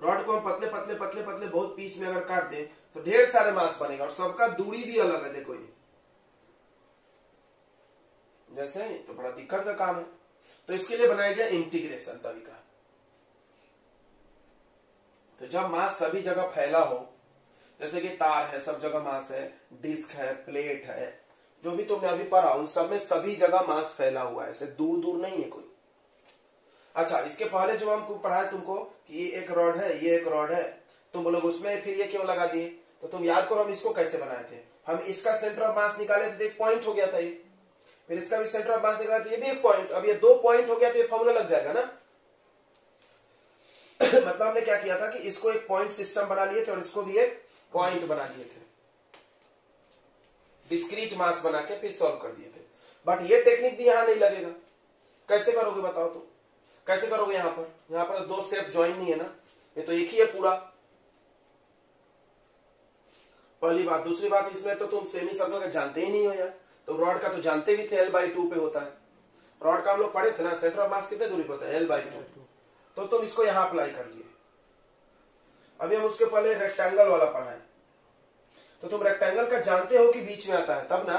रॉड को हम पतले पतले पतले पतले बहुत पीस में अगर काट दें तो ढेर सारे मास बनेगा और सबका दूरी भी अलग है। देखो ये जैसे तो बड़ा दिक्कत का काम है। तो इसके लिए बनाया गया इंटीग्रेशन तरीका। तो जब मास सभी जगह फैला हो, जैसे कि तार है सब जगह मास है, डिस्क है, प्लेट है, जो भी तुमने अभी पढ़ा उन सब में सभी जगह मास फैला हुआ है, ऐसे दूर दूर नहीं है कोई। अच्छा, इसके पहले जो हमको पढ़ाया तुमको कि ये एक रॉड है, ये एक रॉड है, तुम बोलोगे उसमें फिर ये क्यों लगा दिए? तो तुम याद करो हम इसको कैसे बनाए थे। हम इसका सेंटर ऑफ मास निकाले थे तो एक पॉइंट हो गया था ये, फिर इसका भी सेंटर ऑफ मास निकाला तो ये भी एक पॉइंट। अब ये 2 पॉइंट हो गया तो ये फॉर्मूला लग जाएगा ना। मतलब हमने क्या किया था कि इसको एक पॉइंट सिस्टम बना लिए थे और इसको भी एक पॉइंट बना दिए थे, डिस्क्रीट मास बना के फिर सॉल्व कर दिए थे। बट ये टेक्निक भी यहां नहीं लगेगा। कैसे करोगे बताओ? तो कैसे करोगे? यहां पर तो 2 शेप ज्वाइन नहीं है ना, ये तो एक ही है पूरा। पहली बात। दूसरी बात, इसमें तो तुम सेमी सर्कल का जानते ही नहीं हो यार। तो रॉड का तो जानते भी थे L/2 पे होता है। रॉड का हम लोग पढ़े थे ना, सेंटर ऑफ मास कितने दूरी पे होता है? L/2। तो तुम इसको यहां अप्लाई कर लिए। अभी हम उसके पहले रेक्टेंगल वाला पढ़ाए, तो तुम रेक्टेंगल का जानते हो कि बीच में आता है तब ना,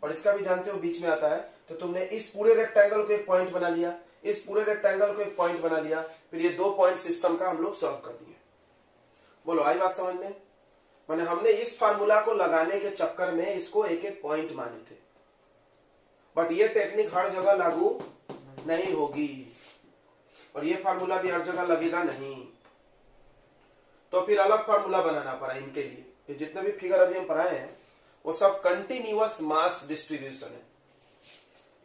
और इसका भी जानते हो बीच में आता है। तो तुमने इस पूरे रेक्टेंगल को एक पॉइंट बना लिया, इस पूरे रेक्टेंगल को एक पॉइंट बना लिया, फिर ये 2 पॉइंट सिस्टम का हम लोग सॉल्व कर दिए। बोलो आई बात समझ में? माने हमने इस फार्मूला को लगाने के चक्कर में इसको एक एक पॉइंट माने थे। बट ये टेक्निक हर जगह लागू नहीं होगी और ये फार्मूला भी हर जगह लगेगा नहीं। तो फिर अलग फार्मूला बनाना पड़ा इनके लिए। ये जितने भी फिगर अभी हम पढ़ाए हैं वो सब कंटिन्यूअस मास डिस्ट्रीब्यूशन है,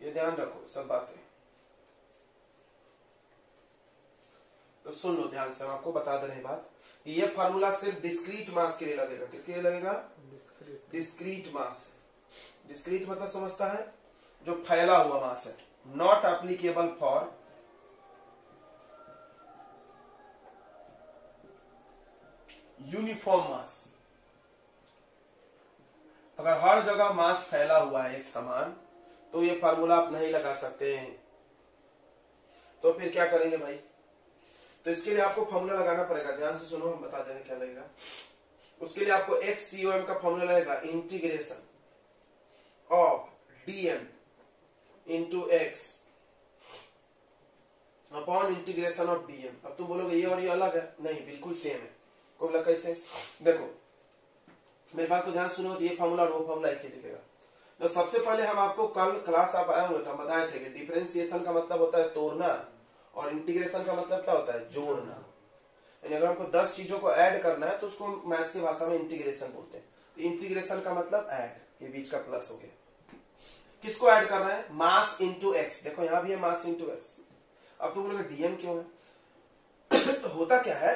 ये ध्यान रखो सब बातें। तो सुन लो ध्यान से, हम आपको बता दे रहे हैं बात। ये फार्मूला सिर्फ डिस्क्रीट मास के लिए लगेगा। किसके लिए लगेगा? डिस्क्रीट मास। डिस्क्रीट मतलब समझता है? जो फैला हुआ मास है। नॉट एप्लीकेबल फॉर यूनिफॉर्म मास। अगर हर जगह मास फैला हुआ है एक समान, तो ये फार्मूला आप नहीं लगा सकते हैं। तो फिर क्या करेंगे भाई? तो इसके लिए आपको फॉर्मूला लगाना पड़ेगा। ध्यान से सुनो, हम बता देंगे क्या लगेगा। उसके लिए आपको XCOM का फॉर्मूला लगेगा, integration of dm into x upon integration of dm। अब तुम बोलोगे ये और ये अलग है, नहीं बिल्कुल सेम है। को बोला कैसे? देखो मेरी बात को ध्यान सुनो, तो ये फॉर्मूला और वो फॉर्मूला एक ही दिखेगा। तो सबसे पहले हम आपको कल क्लास आप आए होंगे तो हम बताए थे कि डिफरेंशिएशन का मतलब होता है तोड़ना और इंटीग्रेशन का मतलब क्या होता है? जोड़ना। यानी अगर हमको 10 चीजों को ऐड करना है तो उसको मैथ्स की भाषा में इंटीग्रेशन बोलते हैं। तो इंटीग्रेशन का मतलब ऐड, ये बीच का प्लस हो गया। किसको ऐड कर रहे हैं? Mass into x. देखो यहां भी है मास इंटू एक्स। अब तो बोलोगे डीएम क्यों है? तो होता क्या है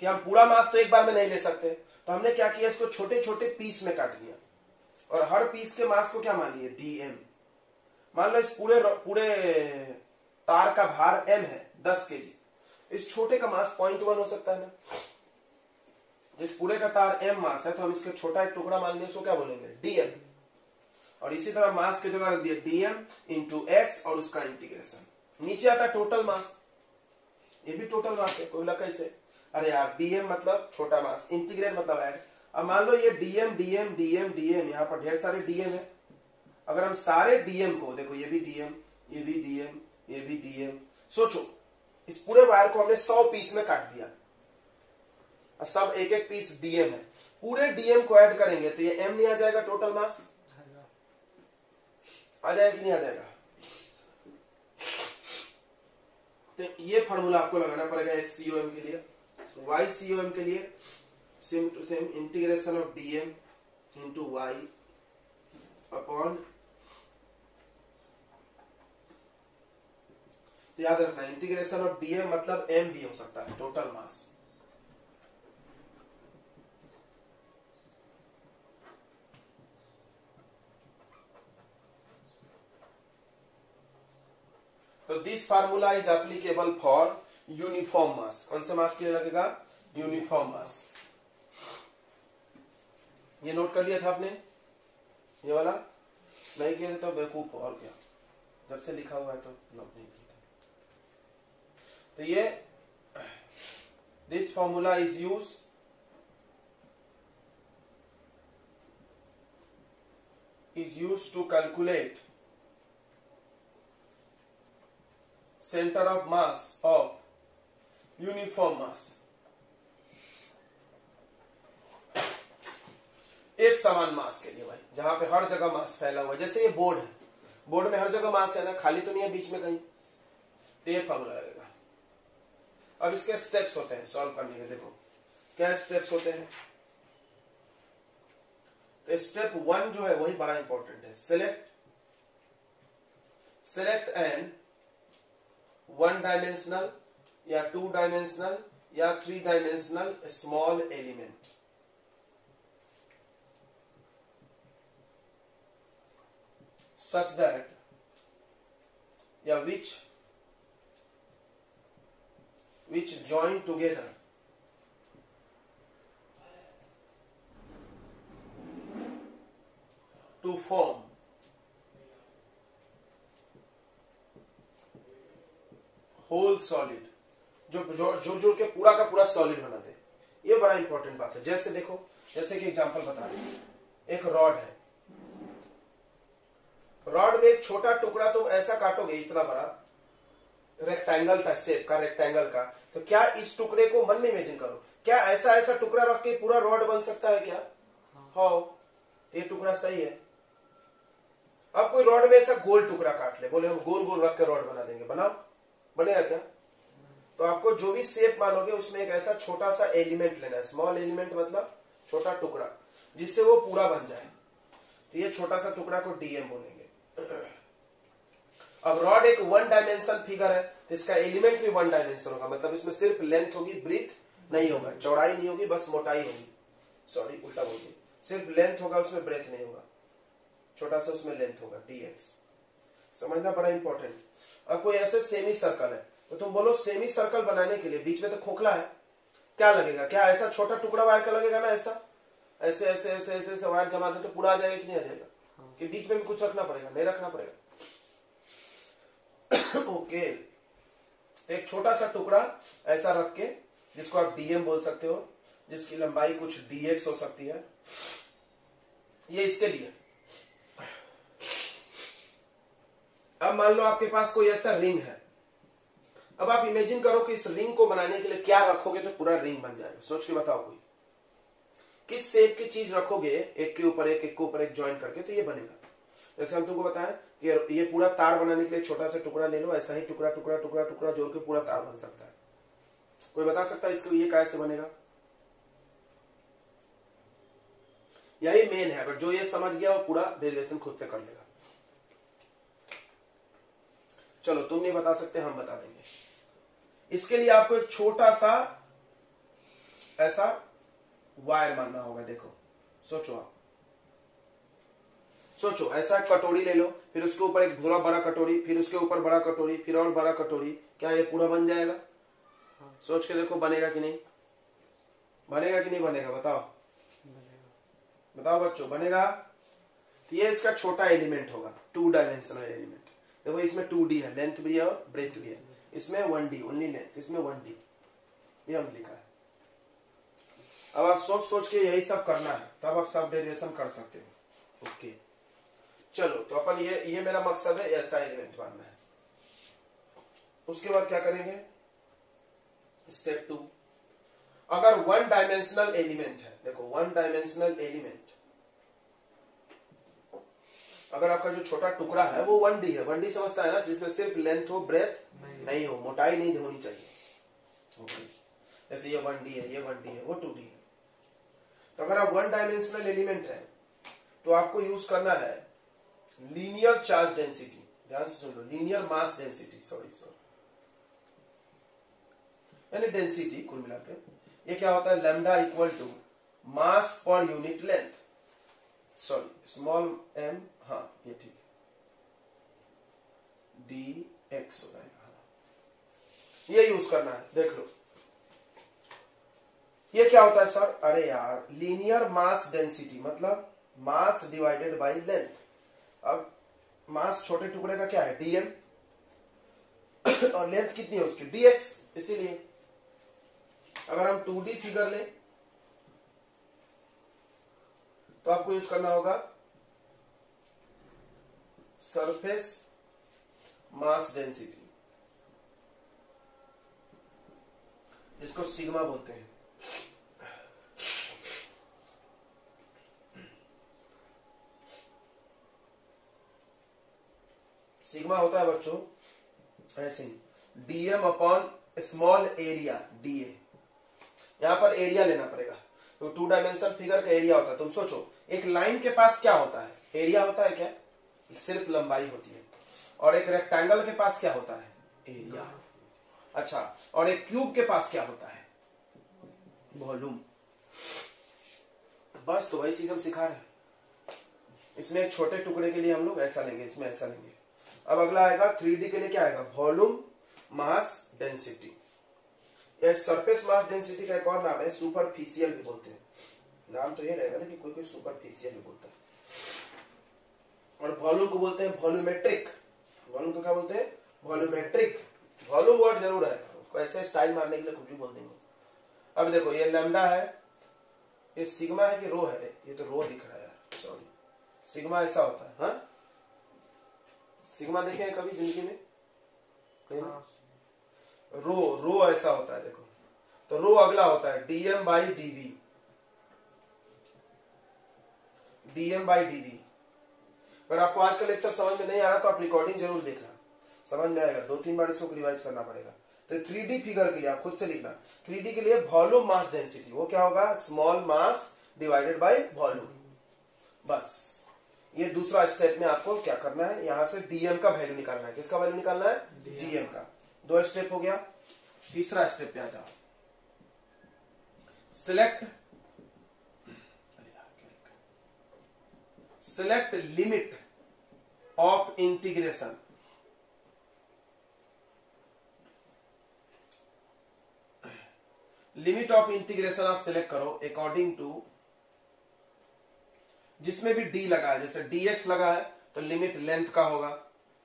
कि हम पूरा मास तो एक बार में नहीं ले सकते, तो हमने क्या किया, इसको छोटे छोटे पीस में काट दिया और हर पीस के मास को क्या मान लिए? डीएम। मान लो इस पूरे तार का भार m है 10 kg, इस छोटे का मास 0.1 हो सकता है ना। इस पूरे का तार m मास है तो हम इसका छोटा एक टुकड़ा मान लेंगे, उसको क्या बोलेंगे? डीएम। और इसी तरह मास की जगह रख दिया डीएम इंटू एक्स और उसका इंटीग्रेशन। नीचे आता है टोटल मास, ये भी टोटल मास है। कोई बोला कैसे? अरे यार डीएम मतलब छोटा मास, इंटीग्रेट मतलब ऐड। अब मान लो ये डीएम डीएम डीएम डीएम, यहाँ पर ढेर सारे डीएम है। अगर हम सारे डीएम को, देखो ये भी डीएम, ये भी डीएम, ये भी डीएम, सोचो इस पूरे वायर को हमने 100 पीस में काट दिया और सब एक एक पीस डीएम है। पूरे डीएम को ऐड करेंगे तो ये एम नहीं आ जाएगा? टोटल मास आ जाएगा कि नहीं आ जाएगा? तो ये फॉर्मूला आपको लगाना पड़ेगा XCOM के लिए। YCOM के लिए same to same integration of dm into y upon, तो याद रखना इंटीग्रेशन ऑफ डीएम मतलब एम भी हो सकता है, टोटल मास। तो this formula is applicable for uniform mass. कौन से मास के लिए लगेगा? Uniform mass. ये नोट कर लिया था आपने? ये वाला नहीं किया था तो बेवकूफ हो, और क्या, जब से लिखा हुआ है तो नोट नहीं किया था। तो ये This formula is used to calculate center of mass of uniform mass. एक समान मास के लिए भाई, जहां पे हर जगह मास फैला हुआ है। जैसे ये बोर्ड है, बोर्ड में हर जगह मास है ना, खाली तो नहीं है बीच में कहीं, तो ये फॉर्मूला लगेगा। अब इसके स्टेप्स होते हैं सॉल्व करने के। देखो क्या स्टेप्स होते हैं। तो स्टेप 1 जो है वही बड़ा इंपॉर्टेंट है। सिलेक्ट एन 1 डायमेंशनल या 2 डायमेंशनल या 3 dimensional small element. such that which join together to form whole solid, जो जुड़ के पूरा का पूरा सॉलिड बना दे। ये बड़ा इंपॉर्टेंट बात है। जैसे देखो, जैसे कि एग्जांपल बता रहे हैं, एक रॉड है, रॉड में एक छोटा टुकड़ा तुम ऐसा काटोगे, इतना बड़ा रेक्टेंगल का शेप का, रेक्टेंगल का, तो क्या इस टुकड़े को मन में इमेजिन करो, क्या ऐसा ऐसा टुकड़ा रख के पूरा रॉड बन सकता है क्या? हाँ, ये टुकड़ा सही है। अब कोई रॉड में ऐसा गोल टुकड़ा काट ले, बोले हम गोल गोल रख के रॉड बना देंगे, बनाओ, बनेगा क्या? तो आपको जो भी शेप मानोगे उसमें एक ऐसा छोटा सा एलिमेंट लेना है, स्मॉल एलिमेंट मतलब छोटा टुकड़ा, जिससे वो पूरा बन जाए। तो ये छोटा सा टुकड़ा को डीएम बोलेंगे। अब रॉड एक 1 डायमेंशन फिगर है, तो इसका एलिमेंट भी 1 डायमेंशन होगा, मतलब इसमें सिर्फ लेंथ होगी, ब्रेथ नहीं होगा, चौड़ाई नहीं होगी, बस मोटाई होगी। सॉरी, उल्टा बोल दिया, सिर्फ लेंथ होगा, उसमें ब्रेथ नहीं होगा, छोटा सा उसमें लेंथ होगा, dx। समझना बड़ा इंपॉर्टेंट। अब कोई ऐसे सेमी सर्कल है, तो तुम बोलो सेमी सर्कल बनाने के लिए बीच में तो खोखला है, क्या लगेगा? क्या ऐसा छोटा टुकड़ा वायर का लगेगा ना, ऐसा ऐसे ऐसे ऐसे ऐसे, ऐसे वायर जमा दे तो पूरा आ जाएगा कि नहीं आ जाएगा? कि बीच में भी कुछ रखना पड़ेगा? नहीं रखना पड़ेगा। ओके, एक छोटा सा टुकड़ा ऐसा रख के, जिसको आप डीएम बोल सकते हो, जिसकी लंबाई कुछ dx हो सकती है, ये इसके लिए। अब मान लो आपके पास कोई ऐसा रिंग है, अब आप इमेजिन करो कि इस रिंग को बनाने के लिए क्या रखोगे तो पूरा रिंग बन जाएगा। सोच के बताओ, कोई किस शेप की चीज रखोगे, एक के ऊपर एक, एक के ऊपर एक ज्वाइन करके, तो ये बनेगा। जैसे हम तुमको बताएं कि ये पूरा तार बनाने के लिए छोटा सा टुकड़ा ले लो, ऐसा ही टुकड़ा टुकड़ा टुकड़ा टुकड़ा जोड़ के पूरा तार बन सकता है। कोई बता सकता है इसको ये कैसे बनेगा? यही मेन है। अगर जो ये समझ गया वो पूरा डेरिवेशन खुद से कर लेगा। चलो, तुम नहीं बता सकते, हम बता देंगे। इसके लिए आपको एक छोटा सा ऐसा वायर मानना होगा। देखो, सोचो, आप सोचो, ऐसा कटोरी ले लो, फिर उसके ऊपर एक थोड़ा बड़ा कटोरी, फिर उसके ऊपर बड़ा कटोरी, फिर और बड़ा कटोरी, क्या ये पूरा बन जाएगा? सोच के देखो, बनेगा कि नहीं? बनेगा कि नहीं बनेगा? बताओ, बताओ बच्चों, बनेगा? तो ये इसका छोटा एलिमेंट होगा, 2 डायमेंशनल एलिमेंट। देखो, इसमें 2D है, लेंथ भी है और ब्रेथ भी है। इसमें 1D ओनली लेंथ, इसमें 1D, ये हम लिखा है। अब आप सोच सोच के यही सब करना है, तब आप सब डेरिवेशन कर सकते हो। ओके, चलो, तो अपन ये मेरा मकसद है, ऐसा एलिमेंट बनना है। उसके बाद क्या करेंगे? स्टेप 2, अगर 1 डायमेंशनल एलिमेंट है, देखो 1 डायमेंशनल एलिमेंट, अगर आपका जो छोटा टुकड़ा है वो 1D है, 1D समझता है ना, जिसमें सिर्फ लेंथ हो, ब्रेथ नहीं हो, मोटाई नहीं होनी चाहिए। जैसे ये 1D है, ये 1D है, वो 2D है। तो अगर आप 1 डायमेंशनल एलिमेंट है, तो आपको यूज करना है लीनियर चार्ज डेंसिटी। ध्यान से सुन लो, लीनियर मास डेंसिटी, सॉरी, यानी डेंसिटी कुल मिलाकर। ये क्या होता है? Lambda equal to mass per unit length, sorry, small m, हाँ ये ठीक है, dx हो जाएगा। ये यूज करना है। देख लो, ये क्या होता है सर? अरे यार, लीनियर मास डेंसिटी मतलब मास डिवाइडेड बाय लेंथ। अब मास छोटे टुकड़े का क्या है? dm, और लेंथ कितनी है उसकी? dx। इसीलिए अगर हम 2D फिगर लें तो आपको यूज करना होगा सरफेस मास डेंसिटी, जिसको सिग्मा बोलते हैं। सिग्मा होता है बच्चों ऐसे ही, DM upon small area, DA. यहां पर एरिया लेना पड़ेगा, तो 2 डायमेंशन फिगर का एरिया होता है। तुम सोचो एक लाइन के पास क्या होता है, एरिया होता है क्या, सिर्फ लंबाई होती है। और एक रेक्टेंगल के पास क्या होता है, एरिया। अच्छा, और एक क्यूब के पास क्या होता है, वॉल्यूम। बस तो वही चीज हम सिखा रहे हैं। इसमें एक छोटे टुकड़े के लिए हम लोग ऐसा लेंगे, इसमें ऐसा लेंगे। अब अगला आएगा 3D के लिए, क्या आएगा, वॉल्यूम मास डेंसिटी। यह सरफेस मास डेंसिटी का एक और नाम है, सुपरफिशियल भी बोलते हैं। नाम तो ये रहेगा ना कि कोई कोई सुपरफिशियल भी बोलता है। और वॉल्यूम को बोलते हैं वॉल्यूमेट्रिक। वॉल्यूम को क्या बोलते हैं, वॉल्यूमेट्रिक। वॉल्यूम वर्ड जरूर है, उसको ऐसे स्टाइल मारने के लिए कुछ भी बोल देंगे। अब देखो ये लैम्डा है, ये सिग्मा है कि रो है, ये तो रो दिख रहा है यार, सॉरी। सिग्मा ऐसा होता है, हाँ सिग्मा देखे हैं कभी जिंदगी में, रो ऐसा होता है। देखो तो रो अगला होता है dm by dv, dm by dv. अगर आपको आज का लेक्चर समझ में नहीं आ रहा तो आप रिकॉर्डिंग जरूर देखना, समझ में आएगा। 2-3 बार इसको रिवाइज करना पड़ेगा। तो 3D फिगर के लिए आप खुद से लिखना, 3D के लिए वॉल्यूम मास डेंसिटी, वो क्या होगा, small mass divided by volume. बस ये दूसरा स्टेप में आपको क्या करना है, यहां से डीएम का वैल्यू निकालना है। किसका वैल्यू निकालना है, डीएम का। 2 स्टेप हो गया। तीसरा स्टेप पे आ जाओ, select limit of integration. Limit of integration आप सिलेक्ट करो अकॉर्डिंग टू, जिसमें भी डी लगा है, जैसे dx लगा है तो लिमिट लेंथ का होगा,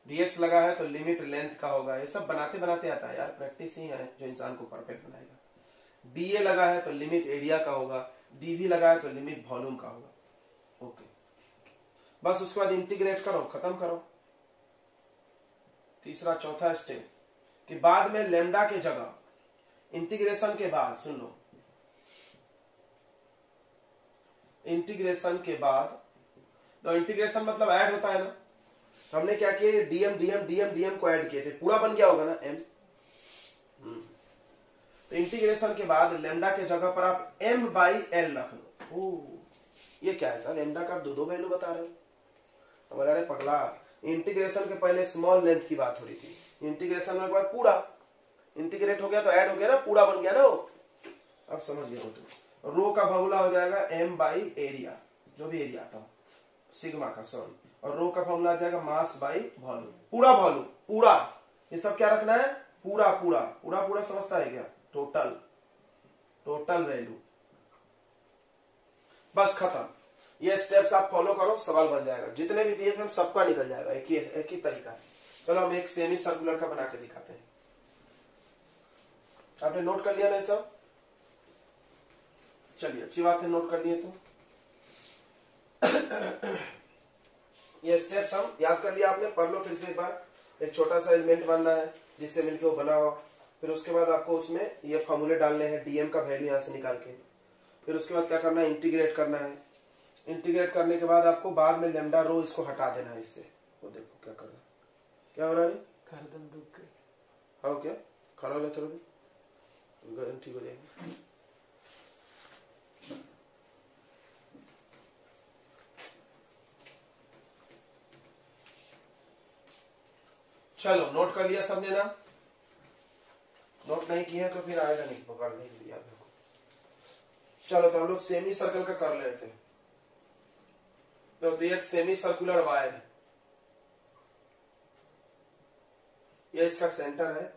dx लगा है तो लिमिट लेंथ का होगा। ये सब बनाते बनाते आता है यार, प्रैक्टिस ही है जो इंसान को परफेक्ट बनाएगा। dA लगा है तो लिमिट एरिया का होगा, dV लगा है तो लिमिट वॉल्यूम का होगा। ओके, बस उसके बाद इंटीग्रेट करो, खत्म करो। तीसरा चौथा स्टेप कि बाद में लैम्डा के जगह, इंटीग्रेशन के बाद, सुन लो, इंटीग्रेशन के बाद, तो इंटीग्रेशन मतलब ऐड होता है ना, हमने क्या किया, डीएम डीएम डीएम डीएम को ऐड किए थे, पूरा बन गया होगा ना एम। तो इंटीग्रेशन के बाद लेमडा के जगह पर आप m बाई एल रख लो। ये क्या है सर, लेमडा का आप 2 वैल्यू बता रहे हो। अरे पगला, इंटीग्रेशन के पहले स्मॉल लेंथ की बात हो रही थी, इंटीग्रेशन के बाद पूरा इंटीग्रेट हो गया तो ऐड हो गया ना, पूरा बन गया ना वो। अब समझ गया तो रो का फॉर्मूला हो जाएगा m बाई एरिया, जो भी एरिया था सिग्मा का, सॉरी। और रो का फॉर्मूला आ जाएगा मास बाई वॉल्यूम, पूरा वॉल्यूम, पूरा। ये सब क्या रखना है, पूरा पूरा पूरा पूरा, समझता है क्या, टोटल, टोटल वैल्यू। बस खत्म। ये स्टेप्स आप फॉलो करो, सवाल बन जाएगा। जितने भी दिए थे हम सबका निकल जाएगा, एक ही तरीका है। चलो हम एक सेमी सर्कुलर का बना के दिखाते हैं। आपने नोट कर लिया ना सब, चलिए अच्छी बात है, नोट कर लिए तो। ये स्टेप्स हम याद कर लिया आपने, पढ़ लो फिर से एक बार। एक छोटा सा एलिमेंट बनना है जिससे मिलके वो बना हो, फिर उसके बाद आपको उसमें ये फॉर्मूले डालने हैं, डीएम का वैल्यू यहां से निकाल के। फिर उसके बाद क्या करना है, इंटीग्रेट करना है। इंटीग्रेट करने के बाद आपको बाद में लेमडा रो इसको हटा देना है इससे। वो देखो क्या कर रहा है, क्या हो रहा है, गर्दन दुख गई। हाँ क्या, खड़ा हो जाते गर्दन ठीक हो जाएगी। चलो नोट कर लिया सबने ना, नोट नहीं किया तो फिर आएगा नहीं, पकड़ नहीं लिया देखो। चलो तो हम लोग सेमी सर्कल का कर लेते हैं। तो एक सेमी सर्कुलर वायर है, ये इसका सेंटर है।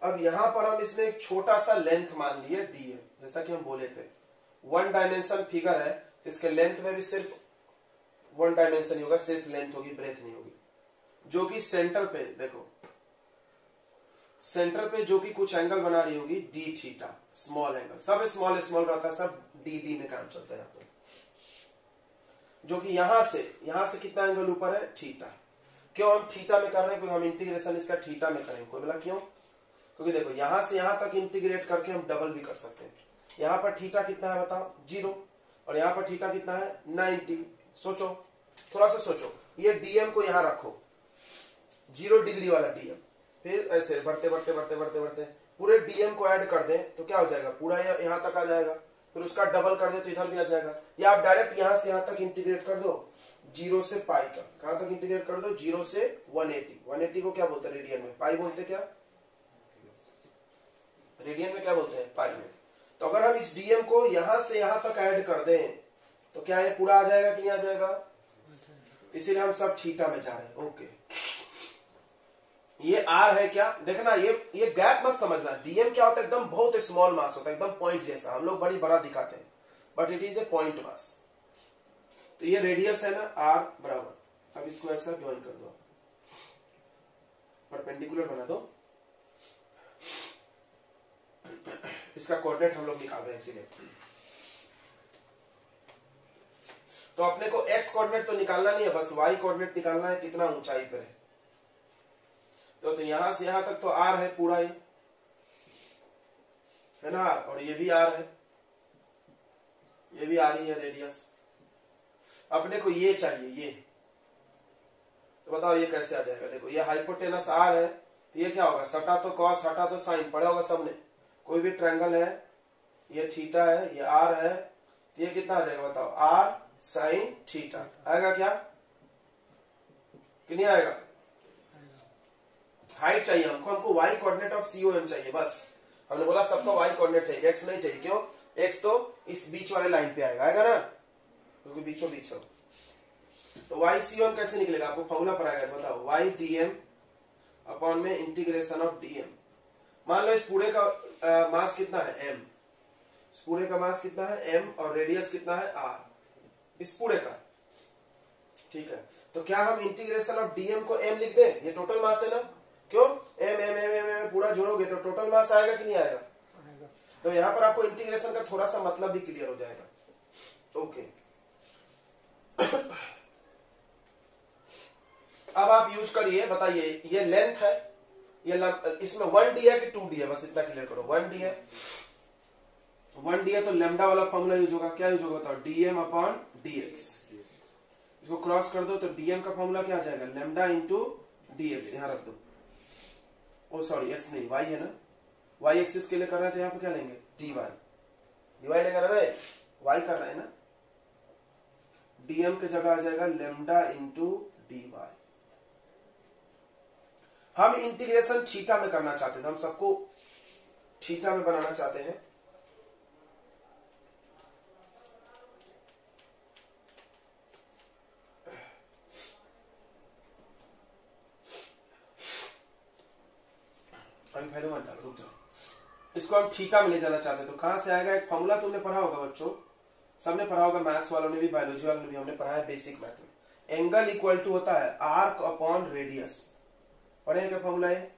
अब यहां पर हम इसमें एक छोटा सा लेंथ मान लिए डीएम, जैसा कि हम बोले थे 1 डायमेंशन फिगर है, इसके लेंथ में भी सिर्फ 1 डायमेंशन ही होगा, सिर्फ लेंथ होगी, ब्रेथ नहीं होगी। जो कि सेंटर पे देखो सेंटर पे जो कि कुछ एंगल बना रही होगी डी थीटा, स्मॉल एंगल, सब स्मॉल स्मॉल रहता है, सब डी डी में काम चलता है यहाँ पे, जो कि यहां से कितना एंगल ऊपर है, थीटा। क्यों हम थीटा में कर रहे हैं, क्योंकि हम इंटीग्रेशन इसका थीटा में करेंगे। कोई बोला क्यों, क्योंकि देखो यहां से यहां तक इंटीग्रेट करके हम डबल भी कर सकते हैं। यहां पर थीटा कितना है बताओ, 0, और यहां पर थीटा कितना है, 90। सोचो, थोड़ा सा सोचो, ये डीएम को यहां रखो, 0 डिग्री वाला डीएम, फिर ऐसे बढ़ते बढ़ते बढ़ते बढ़ते बढ़ते पूरे डीएम को ऐड कर दें तो क्या हो जाएगा, पूरा यहां तक आ जाएगा, फिर उसका डबल कर दे तो इधर भी आ जाएगा। या आप डायरेक्ट यहां से यहां तक इंटीग्रेट कर दो, 0 से पाई तक। कहां तक इंटीग्रेट कर दो, 0 से 180। 180 को क्या बोलते हैं रेडियन में, पाई बोलते क्या, रेडियन में क्या बोलते हैं, पाई में। तो अगर हम इस डीएम को यहां से यहां तक ऐड कर दें तो क्या ये पूरा आ जाएगा कि नहीं आ जाएगा, इसीलिए हम सब थीटा में जा रहे हैं। ओके, ये आर है क्या, देखना ये गैप मत समझना। डीएम क्या होता है, एकदम बहुत स्मॉल मास होता है, एकदम पॉइंट जैसा, हम लोग बड़ी बड़ा दिखाते हैं, but it is a point mass. तो ये रेडियस है ना आर बराबर, अब इसको ऐसा ज्वाइन कर दो, परपेंडिकुलर बना दो, इसका कोऑर्डिनेट हम लोग निकाल रहे हैं इसीलिए। तो अपने को एक्स कोऑर्डिनेट तो निकालना नहीं है, बस वाई कोऑर्डिनेट निकालना है, कितना ऊंचाई पर है। तो यहां से यहां तक तो आर है पूरा ही, है ना, और ये भी आर है, ये भी आर ही है रेडियस। अपने को ये चाहिए, ये तो बताओ ये कैसे आ जाएगा। देखो ये हाइपोटेनस आर है, तो ये क्या होगा, सटा तो कॉस हटा तो साइन, पढ़ा होगा सबने। कोई भी ट्रायंगल है, ये थीटा है, ये आर है, तो ये कितना आ जाएगा बताओ, आर साइन थीटा आएगा क्या कि नहीं आएगा। हाइट चाहिए हमको वाई कोऑर्डिनेट ऑफ सीओएम चाहिए, बस हमने बोला सबको वाई कोऑर्डिनेट चाहिए, एक्स नहीं चाहिए। क्यों, एक्स तो इस बीच वाले लाइन पे आएगा ना, क्योंकि बीचों बीच हो। तो वाई सीओएम कैसे निकलेगा, आपको फॉर्मूला पर आएगा, बताओ, वाई डीएम अपॉन में इंटीग्रेशन ऑफ डीएम। मान लो इस पूरे का मास कितना है, एम, इस पूरे का मास कितना है, एम, और रेडियस कितना है, आर, इस पूरे का, ठीक है। तो क्या हम इंटीग्रेशन ऑफ डीएम को एम लिख दें, ये टोटल मास है ना, क्यों, m m m m m पूरा जोड़ोगे तो टोटल मास आएगा कि नहीं आएगा। तो यहां पर आपको इंटीग्रेशन का थोड़ा सा मतलब भी क्लियर हो जाएगा। ओके, अब आप यूज करिए, बताइए ये लेंथ है, ये इसमें 1d है कि 2d है, बस इतना क्लियर करो। 1d है, 1d है तो लैम्डा वाला फॉर्मूला यूज होगा, क्या यूज होगा बताओ, dm अपॉन dx। इसको क्रॉस कर दो तो dm का फॉर्मूला क्या आ जाएगा, लैम्डा इंटू dx, यहां रख दो। ओ सॉरी, x नहीं, y है ना, y एक्सिस के लिए कर रहे थे, यहां पे क्या लेंगे, dy, dy लेकर रहे, y कर रहे हैं ना, dm के जगह आ जाएगा लैम्डा इंटू dy। हम इंटीग्रेशन थीटा में करना चाहते थे, हम सबको थीटा में बनाना चाहते हैं। अभी पहले मत डालो, रुक जाओ, इसको हम थीटा में ले जाना चाहते हैं। तो कहां से आएगा, एक फॉर्मूला तुमने पढ़ा होगा बच्चों, सबने पढ़ा होगा, मैथ्स वालों ने भी, बायोलॉजी वालों ने भी, हमने पढ़ा है बेसिक मैथ में। एंगल इक्वल टू होता है आर्क अपॉन रेडियस, पढ़े क्या फॉर्मूला है,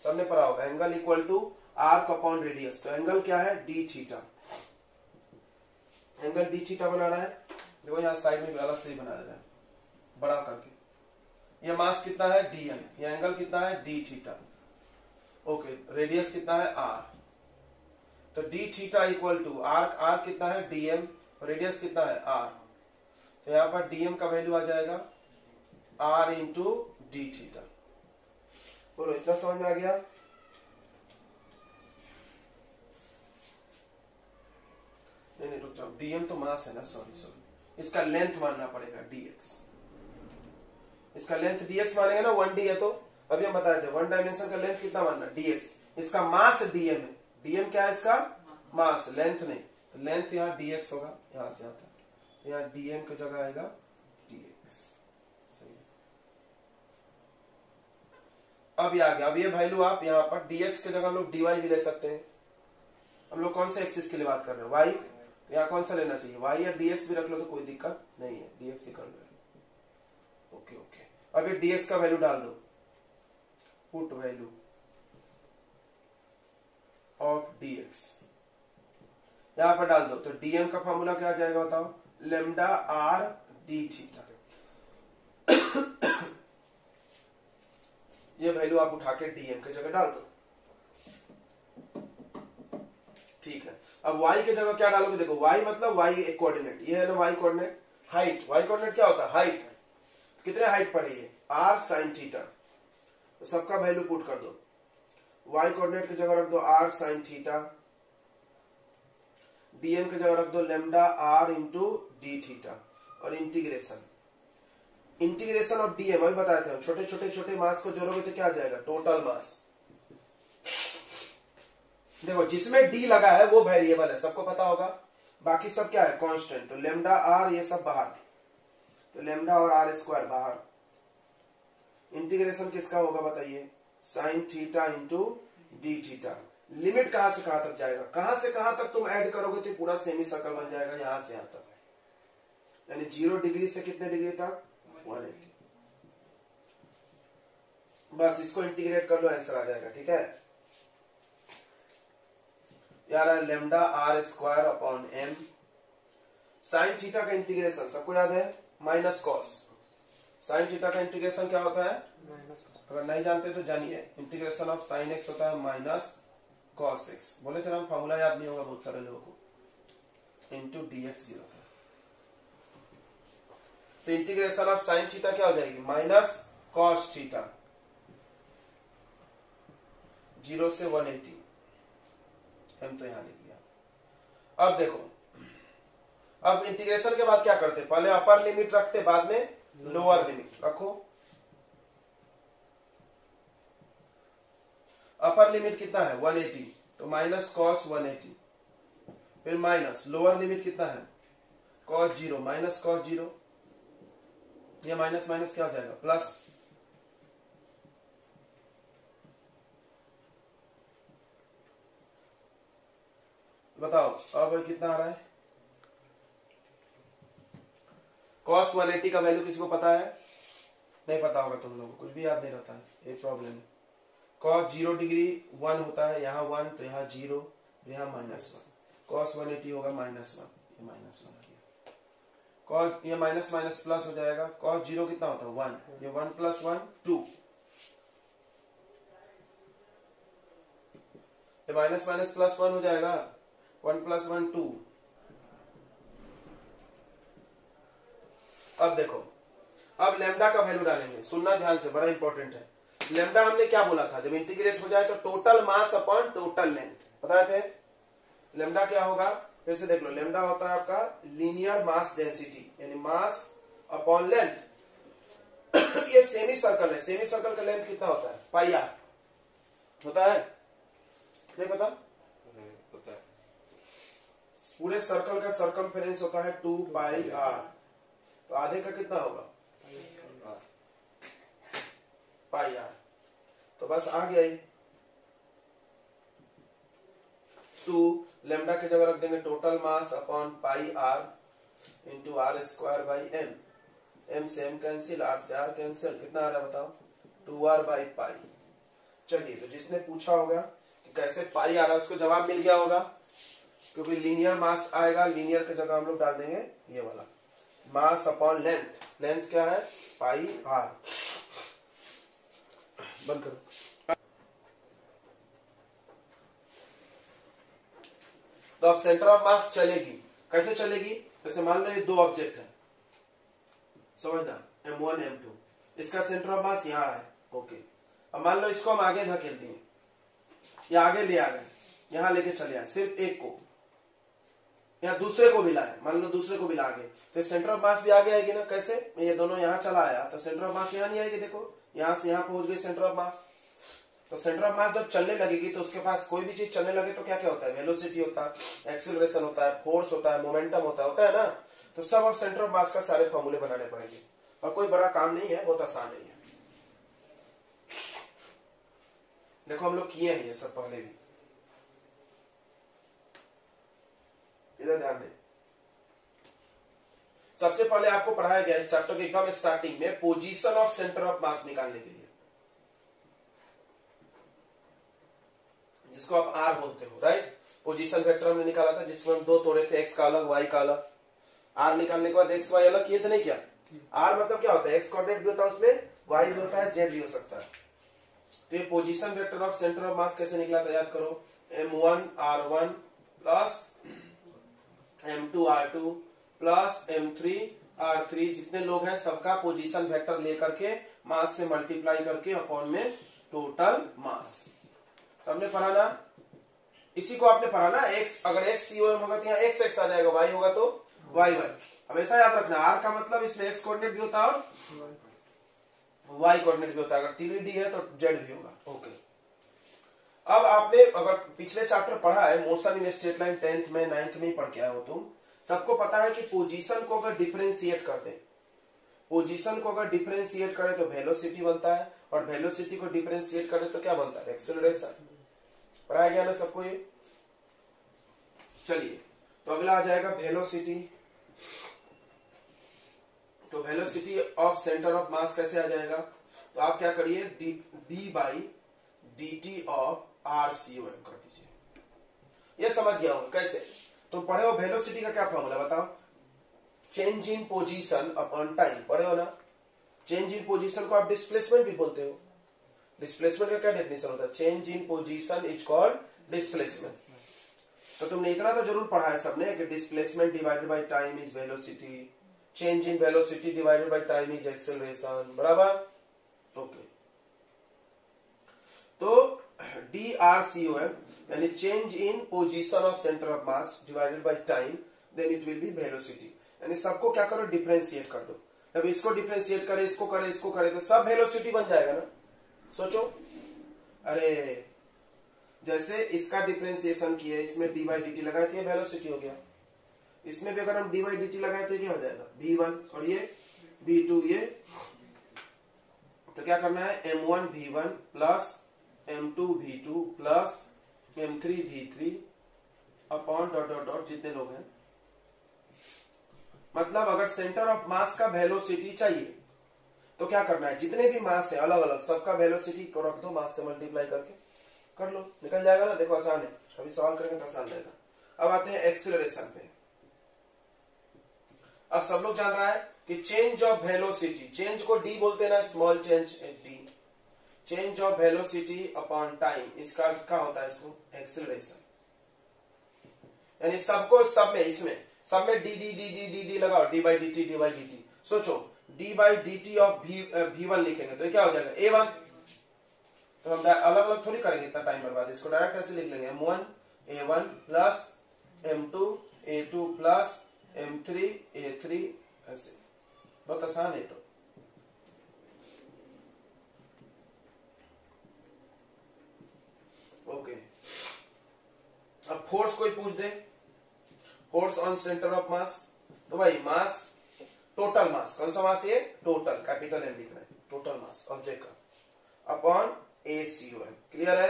सबने पढ़ा होगा, angle equal to arc upon radius. तो एंगल क्या है, D theta, angle D theta बनाना है। देखो यहाँ साइड में भी अलग से ही बना देना है, बड़ा करके। ये मास कितना है, डीएम, ये एंगल कितना है, डी थीटा। ओके, रेडियस कितना है, आर। तो d theta equal to arc, r कितना है, डीएम, रेडियस कितना है, आर। तो यहां पर डीएम का वैल्यू आ जाएगा आर इंटू डी थीटा। बोलो, इतना समझ में आ गया। नहीं रुक जाओ, डीएम तो मास है ना, सॉरी, इसका लेंथ मानना पड़ेगा dx, इसका लेंथ dx मानेगा ना, 1d है तो अभी हम बताए थे 1 डायमेंशन का लेंथ कितना मानना, dx। इसका मास dm है, dm क्या है, इसका मास, लेंथ नहीं। तो लेंथ यहाँ dx होगा, यहां से आता है, यहाँ dm की जगह आएगा dx। सही है, अब ये आ गया। अब ये वैल्यू आप यहाँ पर dx की जगह हम लोग dy भी ले सकते हैं। हम लोग कौन से एक्सिस के लिए बात कर रहे हैं, y, तो यहाँ कौन सा लेना चाहिए, y, या dx भी रख लो तो कोई दिक्कत नहीं है, dx ही कर लो। ओके ओके, अब ये dx का वैल्यू डाल दो, पुट वैल्यू ऑफ dx यहां पर डाल दो तो dm का फॉर्मूला क्या आ जाएगा बताओ, लेमडा r d थीटा। ये वैल्यू आप उठा के dm की जगह डाल दो, ठीक है। अब y की जगह क्या डालोगे, देखो y मतलब y एक कोऑर्डिनेट, ये है ना y coordinate, height, y coordinate क्या होता है हाइट, कितने हाइट पड़े ये r sin थीटा, तो सबका वैल्यू पुट कर दो, y कोऑर्डिनेट की जगह रख दो r sin थीटा, dm की जगह रख दो lambda r into D theta, और इंटीग्रेशन ऑफ dm अभी बताए थे हम, छोटे छोटे छोटे मास को जोड़ोगे तो क्या आ जाएगा, टोटल मास। देखो जिसमें d लगा है वो वेरिएबल है, सबको पता होगा, बाकी सब क्या है कांस्टेंट, तो लेमडा r ये सब बाहर, तो लेमडा और r स्क्वायर बाहर। इंटीग्रेशन किसका होगा बताइए, sine theta into D theta. Limit कहां से कहां तक जाएगा, कहां से कहां तक तुम ऐड करोगे तो पूरा सेमी सर्कल बन जाएगा, यहां से यहां तक, यानी 0 डिग्री से कितने डिग्री तक 180। बस इसको इंटीग्रेट कर लो, आंसर आ जाएगा, ठीक है यार। Lambda r square upon m, sine theta का इंटीग्रेशन सबको याद है, माइनस कॉस। साइन थीटा का इंटीग्रेशन क्या होता है, अगर नहीं जानते तो जानिए, इंटीग्रेशन ऑफ साइन x होता है माइनस कॉस x, बोले थे ना फॉर्मूला याद नहीं होगा बहुत सारे लोगों को, इंटू dx भी होता है। तो इंटीग्रेशन ऑफ साइन थीटा क्या हो जाएगी, माइनस कॉस थीटा, 0 से 180, हम तो यहां लिख दिया। अब देखो, अब इंटीग्रेशन के बाद क्या करते, पहले अपर लिमिट रखते, बाद में लोअर लिमिट रखो। अपर लिमिट कितना है 180, तो माइनस कॉस 180, फिर माइनस लोअर लिमिट कितना है कॉस 0, माइनस कॉस 0, ये माइनस माइनस क्या हो जाएगा प्लस, बताओ अब कितना आ रहा है, cos 180 का वैल्यू किसी को पता है, नहीं पता होगा तुम लोगों को, कुछ भी याद नहीं रहता है, ये प्रॉब्लम है। cos 0 डिग्री 1 होता है, यहाँ 1 तो यहाँ 0, यहाँ -1, cos 180 होगा -1, ये -1 आ गया, cos ये माइनस माइनस प्लस हो जाएगा, cos 0 कितना होता है 1, ये 1 + 1 2, ये माइनस माइनस प्लस 1 हो जाएगा, 1 + 1 2। अब देखो, अब लेमडा का वैल्यू डालेंगे, सुनना ध्यान से, बड़ा इंपॉर्टेंट है। लेमडा हमने क्या बोला था, जब इंटीग्रेट हो जाए तो total mass upon total length, बताए थे। लेमडा क्या होगा, फिर से देख लो, लेमडा होता है आपका लीनियर मास डेंसिटी, यानी मास अपॉन लेंथ। ये सेमी सर्कल है, सेमी सर्कल का लेंथ कितना होता है, पाई आर होता है, नहीं पता, पूरे सर्कल का सर्कमफेरेंस होता है 2 पाई आर, तो आधे का कितना होगा पाई आर, तो बस आ गया ये 2, लेमडा की जगह रख देंगे total mass upon pi r into r square by m, m से एम कैंसिल, आर से आर कैंसिल, कितना आ रहा है बताओ 2r/पाई। चलिए, तो जिसने पूछा होगा कि कैसे पाई आ रहा है उसको जवाब मिल गया होगा, क्योंकि लीनियर मास आएगा, लीनियर की जगह हम लोग डाल देंगे ये वाला मास अपॉन लेंथ, लेंथ क्या है पाई आर। बंद करो। तो अब सेंटर ऑफ मास चलेगी, कैसे चलेगी, जैसे मान लो ये दो ऑब्जेक्ट है, समझना M1 M2, इसका सेंटर ऑफ मास यहां है, ओके। अब मान लो इसको हम आगे धकेल दिए, या आगे ले आ गए, यहां लेके चले आए, सिर्फ एक को, या दूसरे को भी लाए, मान लो दूसरे को भी ला गए, तो सेंटर ऑफ मास भी आगे आएगी ना, कैसे, ये दोनों यहां चला आया तो सेंटर ऑफ मास यहां नहीं आएगी, देखो यहां से यहां पहुंच गई सेंटर ऑफ मास। तो सेंटर ऑफ मास जब चलने लगेगी तो उसके पास कोई भी चीज चलने लगे तो क्या क्या होता है, वेलोसिटी होता है, एक्सेलरेशन होता है, फोर्स होता है, मोमेंटम होता है ना। तो सब अब सेंटर ऑफ मास का सारे फॉर्मूले बनाने पड़ेंगे, और कोई बड़ा काम नहीं है, बहुत आसान है। देखो हम लोग किए हैं ये सब पहले भी, इधर ध्यान दें। सबसे पहले आपको पढ़ाया गया इस चैप्टर के एकदम स्टार्टिंग में पोजीशन ऑफ सेंटर ऑफ मास निकालने के लिए, जिसको आप आर बोलते हो, राइट। पोजीशन वेक्टर हमने निकाला था जिसमें हम दो तोड़े थे, एक्स का अलग वाई का अलग। आर निकालने के बाद एक्स वाई अलग किए थे नहीं क्या? आर मतलब क्या होता है? एक्स कोऑर्डिनेट भी होता है उसमें, वाई भी होता है, जेड भी हो सकता है। तो ये position vector of centre of मास कैसे निकला था याद करो, m1 r1 plus m2 r2 plus m3 r3, जितने लोग हैं सबका पोजीशन वेक्टर लेकर के मास से मल्टीप्लाई करके अपॉन में टोटल मास। सबने पढ़ा ना? इसी को आपने पढ़ा ना, x अगर x COM होगा तो यहाँ x x आ जाएगा, y होगा तो y y। हमेशा याद रखना r का मतलब इसमें x कोऑर्डिनेट भी होता है और y कोऑर्डिनेट भी होता है। अगर 3D है तो z भी होगा। ओके, अब आपने अगर पिछले चैप्टर पढ़ा है motion in straight line 10th में 9th में ही पढ़ के आए हो तुम, सबको पता है कि पोजीशन को अगर डिफरेंशिएट कर दे, पोजीशन को अगर डिफरेंशिएट करे तो वेलोसिटी बनता है, और वेलोसिटी को डिफरेंशिएट करे तो क्या बनता है? एक्सेलरेशन। पढ़ाया गया ना सबको ये? चलिए, तो अगला आ जाएगा वेलोसिटी। तो वेलोसिटी ऑफ सेंटर ऑफ मास कैसे आ जाएगा? तो आप क्या करिए, d by dt of RCOM कर दीजिए। ये समझ गया हूं कैसे? तो पढ़े हो वेलोसिटी का क्या फॉर्मूला बताओ? Change in position upon time, पढ़े हो ना? चेंज इन पोजीशन को आप डिस्प्लेसमेंट भी बोलते हो। डिस्प्लेसमेंट का क्या डेफिनेशन होता है? Change in position is called displacement. तो तुमने इतना तो जरूर पढ़ा है सबने कि displacement divided by time is velocity, change in velocity divided by time is acceleration, बराबर? ओके, तो DRCOM यानी change in position of centre of mass divided by time, then it will be velocity. यानी सबको क्या करो, differentiate कर दो। जब इसको डिफरेंशिएट करे, इसको करे, इसको करे, तो सब वेलोसिटी बन जाएगा ना। सोचो, अरे जैसे इसका डिफरेंशिएशन किए, इसमें d बाई dt लगाए थे, वेलोसिटी हो गया। इसमें भी अगर हम d बाई dt लगाए थे क्या हो जाएगा? v1, और ये v2, ये तो क्या करना है, m1 v1 plus m2 v2 plus m3 v3 upon dot dot dot जितने लोग हैं। मतलब अगर सेंटर ऑफ मास का वेलोसिटी चाहिए तो क्या करना है, जितने भी मास है अलग अलग सबका वेलोसिटी को रख दो, मास से मल्टीप्लाई करके कर लो, निकल जाएगा ना। देखो आसान है, अभी सवाल करेंगे तो आसान रहेगा। अब आते हैं एक्सीलरेशन पे। अब सब लोग जान रहा है कि चेंज ऑफ वेलोसिटी, चेंज को डी बोलते हैं ना, small change D, change of velocity upon time, इसका अर्थ क्या होता है? इसको एक्सीलरेशन। यानी सबको सब में, इसमें सब में D D D D D D लगाओ, D by D T, D by D T. सोचो D by D T of v1 लिखेंगे तो ये क्या हो जाएगा? a1। तो हम अलग अलग थोड़ी करेंगे, इतना टाइम बर्बाद। इसको डायरेक्ट ऐसे लिख लेंगे, m1 a1 plus m2 a2 plus m3 a3, ऐसे। बहुत आसान है। तो ओके, अब फोर्स कोई पूछ दे, force on centre of mass, तो भाई मास, टोटल मास, कौन सा मास? ये टोटल, कैपिटल एम लिखना है, टोटल मास ऑब्जेक्ट का अपॉन ACOM। क्लियर है?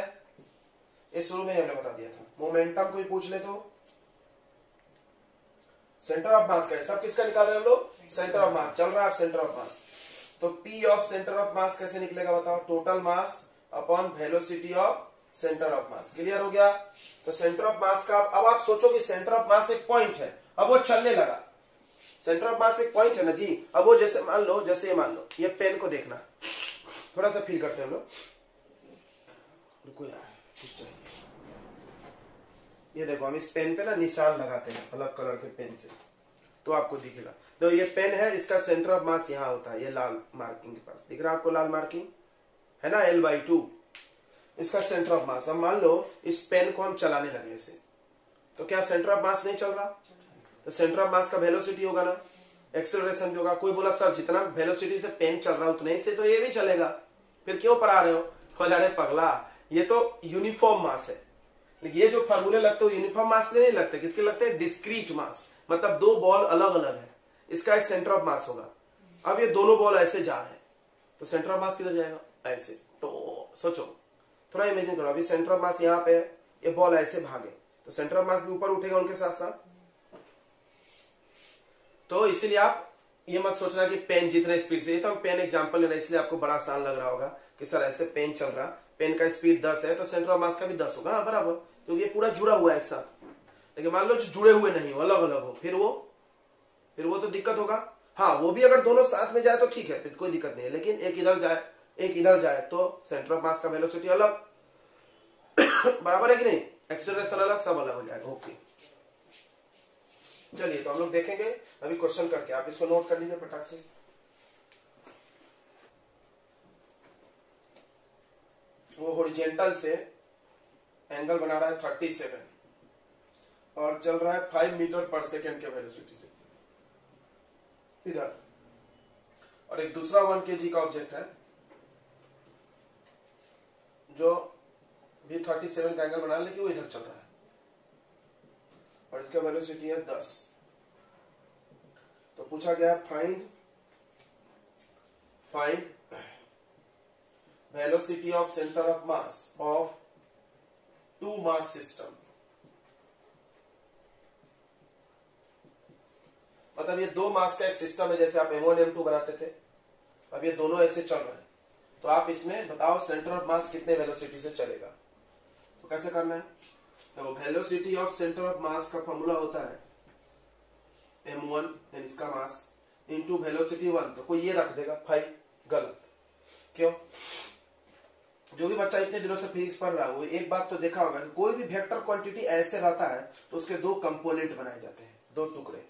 ये शुरू में हमने बता दिया था। मोमेंटम कोई पूछ ले तो सेंटर ऑफ मास का है, सब किसका निकाल रहे हैं हम लोग? सेंटर ऑफ मास। चल रहा है आप सेंटर ऑफ मास, तो P ऑफ सेंटर ऑफ मास कैसे निकलेगा बताओ? Total mass upon velocity of centre of mass. Clear हो गया? तो सेंटर ऑफ मास का अब आप सोचो कि सेंटर ऑफ मास एक पॉइंट है, अब वो चलने लगा। सेंटर ऑफ मास एक पॉइंट है ना जी। अब वो जैसे मान लो, जैसे मान लो ये पेन को देखना, थोड़ा सा फील करते हैं हम लोग। रुको यार, कुछ चाहिए। ये देखो, हम इस पेन पे ना निशान लगाते हैं अलग कलर के पेन से, तो आपको दिखेगा। तो ये पेन है, इसका सेंटर ऑफ मास यहाँ होता है, ये लाल मार्किंग के पास दिख रहा है आपको, लाल मार्किंग है ना, L/2 इसका सेंटर ऑफ मास। अब मान लो इस पेन को हम चलाने लगे ऐसे, तो क्या सेंटर ऑफ मास नहीं चल रहा? तो सेंटर ऑफ मास का वेलोसिटी होगा ना, एक्सेलरेशन भी होगा। कोई बोला सर जितना वेलोसिटी से पेन चल रहा है उतने ही से तो ये भी चलेगा, फिर क्यों पढ़ा रहे हो? अरे पगला, ये तो यूनिफॉर्म मास है। लेकिन ये जो फार्मूले लगते हैं यूनिफॉर्म मास में नहीं लगते, किसके लगते हैं? डिस्क्रीट मास। मतलब दो बॉल अलग अलग है, इसका एक सेंटर ऑफ मास होगा। अब ये दोनों बॉल ऐसे जा रहे हैं, तो सेंटर ऑफ मास किधर जाएगा? ऐसे। तो सोचो, थोड़ा इमेजिन करो, अभी सेंटर ऑफ मास यहाँ पे है, ये बॉल ऐसे भागे तो सेंटर ऑफ मास भी ऊपर उठेगा उनके साथ साथ। तो इसीलिए आप ये मत सोचना कि पेन जितने स्पीड से, ये तो हम पेन एग्जांपल लेना इसलिए आपको बड़ा आसान लग रहा होगा कि सर ऐसे पेन चल रहा पेन का स्पीड 10 है तो सेंटर ऑफ मास का भी 10 होगा। हाँ, बराबर, क्योंकि ये पूरा जुड़ा हुआ है एक साथ। लेकिन मान लो जो जुड़े हुए नहीं हो, अलग अलग हो, फिर वो तो दिक्कत होगा। हाँ, वो भी अगर दोनों साथ में जाए तो ठीक है, फिर कोई दिक्कत नहीं है। लेकिन एक इधर जाए एक इधर जाए तो सेंटर ऑफ मास का वेलोसिटी अलग बराबर है कि नहीं, एक्सेलरेशन अलग, सब अलग हो जाएगा। ओके, चलिए तो हम लोग देखेंगे अभी क्वेश्चन करके, आप इसको नोट कर लीजिए फटाक से। वो हॉरिजॉन्टल से एंगल बना रहा है 37 और चल रहा है 5 मीटर पर सेकेंड के वेलोसिटी से इधर, और एक दूसरा 1 kg का ऑब्जेक्ट है जो भी 37 का एंगल बना है, लेकिन वो इधर चल रहा है और इसका वेलोसिटी है 10। तो पूछा गया find velocity of centre of mass of 2 mass system. मतलब ये 2 मास का एक सिस्टम है, जैसे आप M1 M2 बनाते थे, अब ये दोनों ऐसे चल रहे हैं, तो आप इसमें बताओ सेंटर ऑफ मास कितने वेलोसिटी से चलेगा। तो कैसे करना है, तो वेलोसिटी ऑफ सेंटर ऑफ मास का फॉर्मूला होता है M1 यानी इसका मास इंटू वेलोसिटी 1, तो कोई ये रख देगा 5, गलत। क्यों? जो भी बच्चा इतने दिनों से फिजिक्स पढ़ रहा है वो एक बात तो देखा होगा कि कोई भी वेक्टर क्वांटिटी ऐसे रहता है तो उसके 2 कंपोनेंट बनाए जाते हैं, 2 टुकड़े,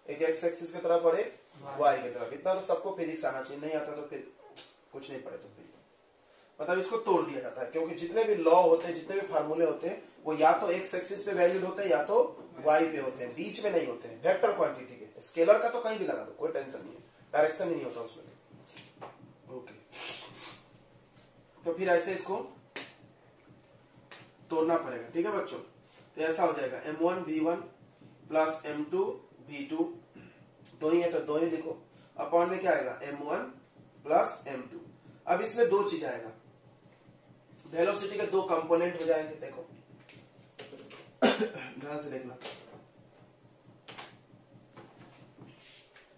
एक एक्स एक्सिस की तरफ और एक वाई की तरफ। इतना तो सबको फिजिक्स आना चाहिए, नहीं आता तो फिर कुछ नहीं पढ़े तो फिर मतलब इसको तोड़ दिया जाता है, क्योंकि जितने भी लॉ होते हैं, जितने भी फार्मूले होते हैं, वो या तो एक्स एक्सिस पे वैल्यूड होते हैं या तो वाई पे होते हैं, बीच में नहीं होते हैं। वेक्टर क्वांटिटी के स्केलर का तो कहीं भी लगा दो, कोई टेंशन नहीं है, डायरेक्शन ही नहीं होता उसमें। ओके, तो फिर ऐसे इसको तोड़ना पड़ेगा, ठीक है बच्चों। तो ऐसा हो जाएगा M1 V1 plus M2 V2, 2 ही है तो 2 ही लिखो, अपॉन में क्या आएगा M1 प्लस M2। अब इसमें 2 चीज आएगा, वेलोसिटी के 2 कंपोनेंट हो जाएंगे। देखो ध्यान से देखना,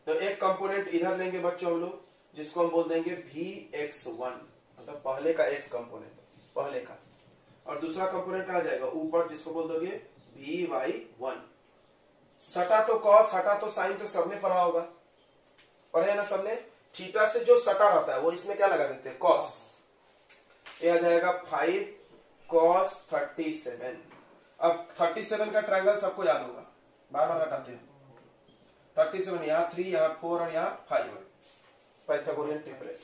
तो एक कंपोनेंट इधर लेंगे बच्चों हम लोग, जिसको हम बोल देंगे Vx1, मतलब पहले का x कंपोनेंट, पहले का, और दूसरा कंपोनेंट कहा जाएगा ऊपर, जिसको बोल दोगे Vy1। सटा तो कॉस, हटा तो साइन, तो सबने पढ़ा होगा, पढ़े ना सबने। थीटा से जो सटा रहता है वो इसमें क्या लगा देते हैं, कॉस। ये आ जाएगा 5 cos 37। अब 37 का ट्रायंगल सबको याद होगा, बार बार हटाते हैं। 37 यहाँ 3, यहाँ 4 और यहाँ 5, पाइथागोरियन ट्रिपलेट।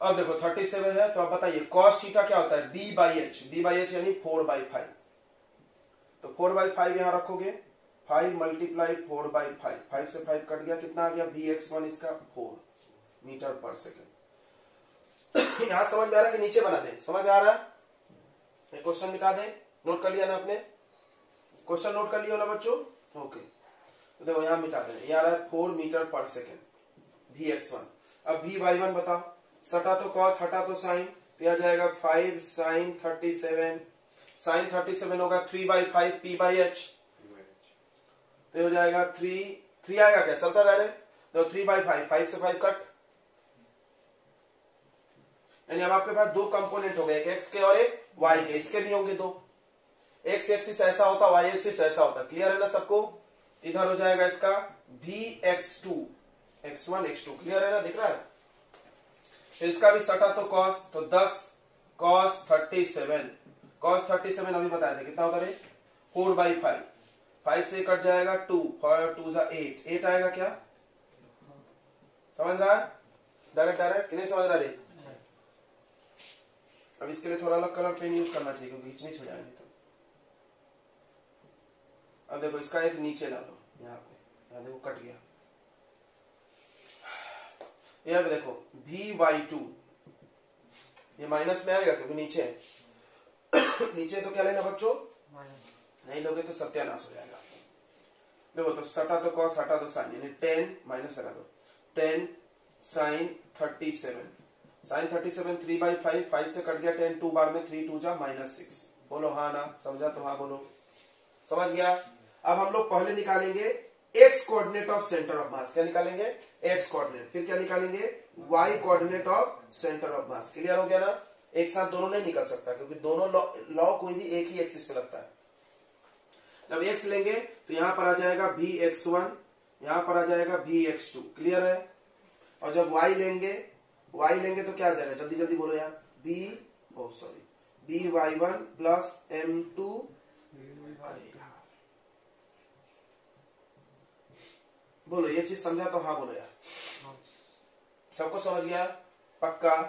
अब देखो 37 है, तो अब बताइए cos थीटा क्या होता है, b/h यानी 4/5। तो 4/5 यहां रखोगे, 5 मल्टीप्लाई 4/5, 5 से 5 कट गया, कितना आ गया Vx1 इसका 4 मीटर पर सेकेंड। यहां समझ में आ रहा है कि नीचे बना दें, समझ आ रहा है। क्वेश्चन मिटा दें, नोट कर लिया ना आपने, क्वेश्चन नोट कर लिया ना बच्चों। ओके, तो देखो यहां मिटा दें, ये आ रहा है 4 मीटर पर सेकेंड Vx1। अब Vy1 बताओ, सटा तो कॉस, हटा तो साइन, तो आ जाएगा 5 sin 37, sin 37 होगा 3/5 p/h, तो हो जाएगा 3 आएगा क्या, चलता रहे, तो 3/5, 5 से 5 कट, यानी अब आपके पास 2 कंपोनेंट हो गए, एक एक्स के और एक वाई के। इसके भी होंगे 2, एक्स एक्सिस ऐसा होता, वाई एक्सिस ऐसा होता। क्लियर है ना सबको। इधर हो जाएगा इसका Vx2, x1 x2, क्लियर है ना, दिख रहा है। फिर इसका भी सटा तो कॉस, तो 10 cos 37, cos 37 अभी बताया था कितना होता है, 4/5, 5 से कट जाएगा 2, 4 2 8, 8 आएगा क्या, समझ रहा है, डायरेक्ट कि नहीं समझ रहा है। अब इसके लिए थोड़ा अलग कलर पेन यूज करना चाहिए, क्योंकि हिचमिच हो जाएंगे। तो अब देखो इसका एक नीचे ला लो, यहाँ पे, यहाँ देखो कट गया। यहाँ पे देखो Vy2, ये माइनस में आएगा क्योंकि नीचे है। नीचे तो क्या लेना बच्चों, नहीं लोगे तो सत्यानाश हो जाएगा। देखो तो सटा तो कॉस, हटा तो साइन, यानी 10 माइनस लगा दो, 10 sin 37, sin 37 3/5, 5 से कट गया 10, 2 बार में 3 2 जा -6। बोलो हाँ ना, समझा तो हाँ बोलो, समझ गया। अब हम लोग पहले निकालेंगे x coordinate of centre of मास। क्या निकालेंगे, x कोऑर्डिनेट, फिर क्या निकालेंगे, y coordinate of centre of mass. Clear हो गया ना। एक साथ दोनों नहीं निकल सकता, क्योंकि दोनों लॉ कोई भी एक ही एक्सिस पे लगता है। जब x लेंगे तो यहां पर आ जाएगा bx1, यहां पर आ जाएगा bx2, क्लियर है। और जब y लेंगे तो क्या आ जाएगा, जल्दी जल्दी बोलो यार, by1 प्लस m2। बोलो ये चीज समझा तो हाँ बोलो यार, सबको समझ गया पक्का।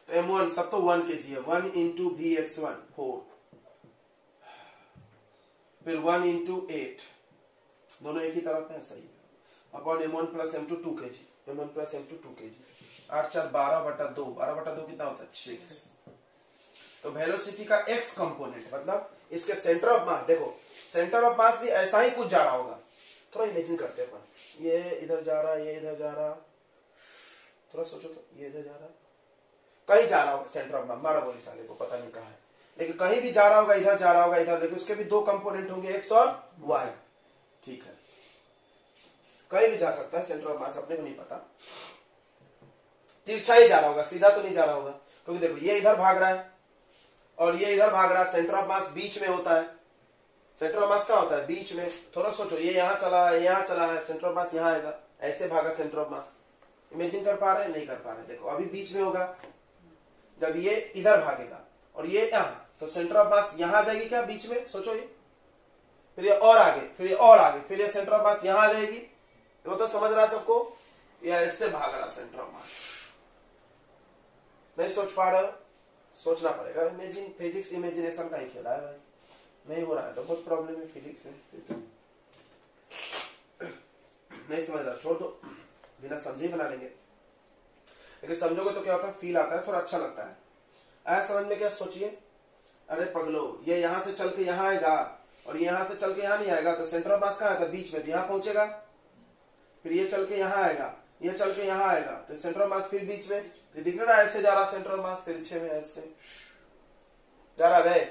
तो m1 सब तो 1 kg है, 1 इंटू bx1 4, फिर 1 इंटू 8, दोनों एक ही तरफ है, सही है, upon m1 plus m2 2 kg, m1 plus m2 2 kg, 8 4 12/2, 12/2 कितना होता है 6। तो वेलोसिटी का x कंपोनेंट मतलब इसके सेंटर ऑफ मास, देखो सेंटर ऑफ मास भी ऐसा ही कुछ जा रहा होगा, थोड़ा इमेजिन करते हैं अपन, ये इधर जा रहा, ये इधर जा रहा, थोड़ा सोचो तो, ये इधर जा रहा, कहीं जा रहा होगा सेंटर ऑफ मास, मारा बोली साले को पता नहीं कहा है, लेकिन कहीं भी जा रहा होगा, इधर जा रहा होगा इधर, लेकिन उसके भी दो कंपोनेंट होंगे x और y, ठीक है, कहीं भी जा सकता है सेंटर ऑफ मास, अपने को नहीं पता, तिरछा ही जा रहा होगा, सीधा तो नहीं जा रहा होगा, क्योंकि देखो ये इधर भाग रहा है और ये इधर भाग रहा है, सेंटर ऑफ मास बीच में होता है, सेंटर ऑफ मास कहाँ होता है बीच में, थोड़ा सोचो, ये यहाँ चला है, यहाँ चला है, सेंटर ऑफ मास यहाँ आएगा, ऐसे भागा सेंटर ऑफ मास, इमेजिन कर पा रहे हैं, नहीं कर पा रहे, देखो अभी बीच में होगा, जब ये इधर भागेगा और ये यहाँ, तो सेंटर ऑफ मास यहाँ आ जाएगी क्या बीच में, सोचो ये, फिर ये और आगे, फिर ये और आगे, फिर ये सेंटर ऑफ मास यहाँ आ जाएगी, वो तो समझ रहा है सबको, या ऐसे भाग रहा सेंटर ऑफ मास, नहीं सोच पा रहे हो, सोचना पड़ेगा, इमेजिन, फिजिक्स इमेजिनेशन का ही खेला है भाई, नहीं हो रहा है तो बहुत प्रॉब्लम है फिजिक्स में, नहीं समझ रहा छोड़ दो, बिना समझे ही बना लेंगे, लेकिन समझोगे तो क्या होता है, फील आता है, थोड़ा अच्छा लगता है, आया समझ में क्या, सोचिए, अरे पगलो ये यहां से चल के यहां आएगा और यहां से चल के यहां नहीं आएगा, तो सेंटर ऑफ मास कहां आता है बीच में, तो यहां पहुंचेगा, फिर ये चल के यहां आएगा, ये चल के यहां आएगा, तो सेंटर ऑफ मास फिर बीच में, तो दिख रहा है ऐसे जा रहा सेंटर ऑफ मास, तिरछे में ऐसे जा रहा है,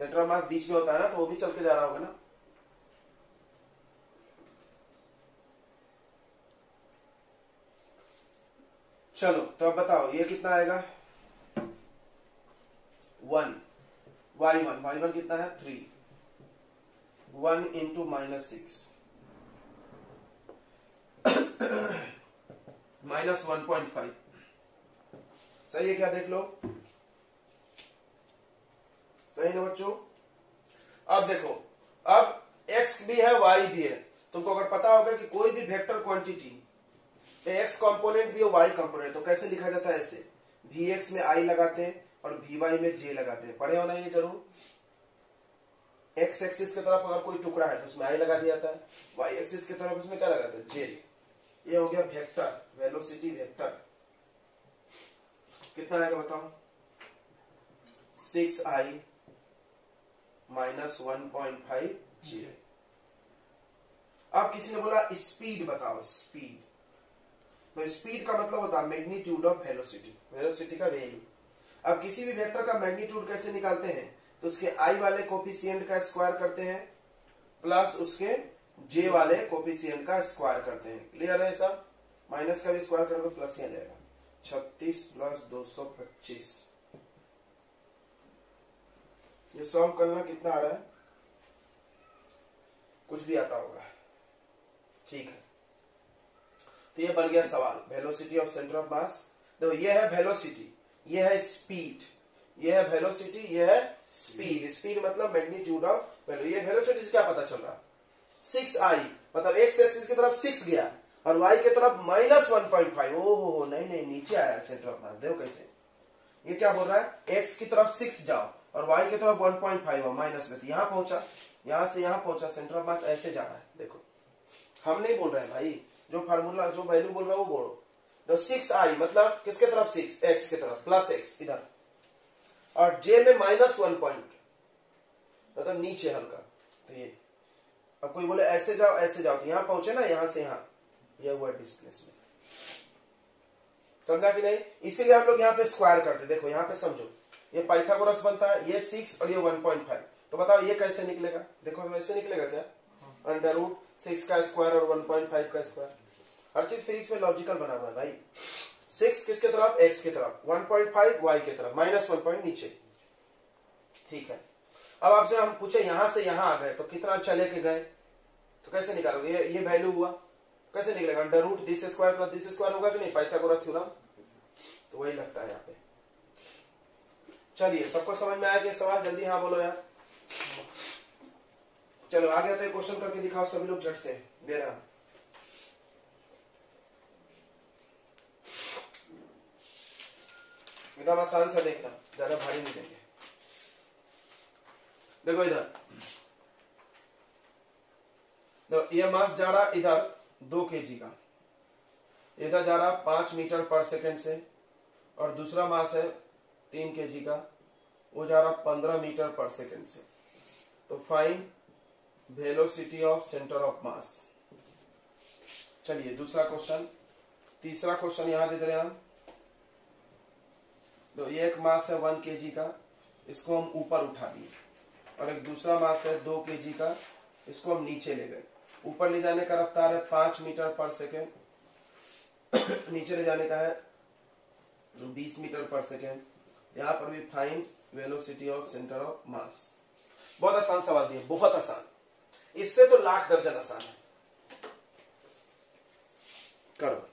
सेंटर ऑफ मास बीच में होता है ना, तो वो भी चल के जा रहा होगा ना, चलो तो अब बताओ ये कितना आएगा 1, y1 कितना है 3, 1 इंटू -6 -1.5, सही है क्या, देख लो, सही ना बच्चों। अब देखो, अब x भी है y भी है, तुमको अगर पता होगा कि कोई भी वेक्टर क्वांटिटी x कंपोनेंट भी है y कंपोनेंट, तो कैसे लिखा जाता है, ऐसे vx में i लगाते हैं और vy में j लगाते हैं, पढ़े हो ना ये जरूर, x एक्सिस की तरफ अगर कोई टुकड़ा है तो उसमें i लगा दिया जाता है, y एक्सिस की तरफ उसमें क्या लगाते हैं j, ये हो गया वेक्टर, वेलोसिटी वेक्टर, कितना आएगा बताओ 6i -1.5 j। अब किसी ने बोला स्पीड बताओ, स्पीड, तो स्पीड का मतलब होता है मैग्नीट्यूड ऑफ वेलोसिटी, वेलोसिटी का वैल्यू। अब किसी भी वेक्टर का मैग्नीट्यूड कैसे निकालते हैं, तो उसके i वाले कोफिशिएंट का स्क्वायर करते हैं प्लस उसके j वाले कोफिशिएंट का स्क्वायर करते हैं, क्लियर है सब, माइनस का भी स्क्वायर करोगे प्लस ही आ जाएगा, 36 प्लस 225, ये सॉल्व करना कितना आ रहा है, कुछ भी आता होगा, ठीक है। तो ये बन गया सवाल, वेलोसिटी ऑफ सेंटर ऑफ मास, देखो ये है वेलोसिटी, ये है स्पीड, ये है वेलोसिटी, ये है स्पीड, स्पीड मतलब मैग्नीट्यूड ऑफ वैल्यू, ये वेलोसिटी से क्या पता चल रहा, 6i मतलब x एक्सिस की तरफ 6 गया और y की तरफ -1.5, ओहो नहीं नीचे आया सेंटर ऑफ मास, देखो कैसे, ये क्या बोल रहा है x की तरफ 6 जाओ और y की तरफ 1.5 हो माइनस में, तो यहां पहुंचा, यहां से यहां पहुंचा, सेंटर ऑफ मास ऐसे जा रहा है, देखो हम नहीं बोल रहे हैं भाई, जो फार्मूला जो वैल्यू बोल रहा है वो बोलो, तो 6i मतलब किसके तरफ 6, x की तरफ प्लस x इधर, और j में -1 पॉइंट मतलब नीचे हल्का, तो ये अब कोई बोले ऐसे जाओ तो यहां पहुंचे ना, यहां से यहां, यह हुआ डिस्प्लेसमेंट, समझा कि नहीं, इसीलिए हम लोग यहाँ पे स्क्वायर करते, देखो यहाँ पे समझो, ये पाइथागोरस बनता है, ये 6 और ये 1.5, तो बताओ ये कैसे निकलेगा, देखो ऐसे निकलेगा क्या, √6 का स्क्वायर और 1.5 का स्क्वायर, हर चीज फिजिक्स में लॉजिकल बना हुआ है भाई, 6 किसके तरफ, x की तरफ, 1.5 y की तरफ, -1 पॉइंट नीचे। ठीक है, अब आपसे हम पूछे यहां से यहां आ गए तो कितना चले के गए, तो कैसे निकालोगे, ये वैल्यू हुआ, कैसे निकलेगा, under root this square plus this square होगा कि नहीं, पाइथागोरस थ्योरम, तो वही लगता है यहाँ पे। चलिए, सबको समझ में आया कि सवाल, जल्दी हाँ बोलो यार। चलो आगे तो क्वेश्चन करके दिखाओ सभी लोग झट से, दे रहा एकदम आसान सा देखना, ज्यादा भारी नहीं देंगे। देखो इधर, ये मास जा रहा इधर 2 kg का, इधर जा रहा 5 मीटर पर सेकंड से, और दूसरा मास है 3 kg का, वो जा रहा 15 मीटर पर सेकंड से। तो find velocity of centre of मास। चलिए दूसरा क्वेश्चन, तीसरा क्वेश्चन यहां दे दे रहे हैं हम। तो ये एक मास है 1 kg का, इसको हम ऊपर उठा दिए, और एक दूसरा मास है 2 kg का, इसको हम नीचे ले गए। ऊपर ले जाने का रफ्तार है 5 मीटर पर सेकेंड, नीचे ले जाने का है 20 मीटर पर सेकेंड। यहां पर भी find velocity of centre of मास। बहुत आसान सवाल दिए, बहुत आसान, इससे तो लाख दर्जन आसान है। करो।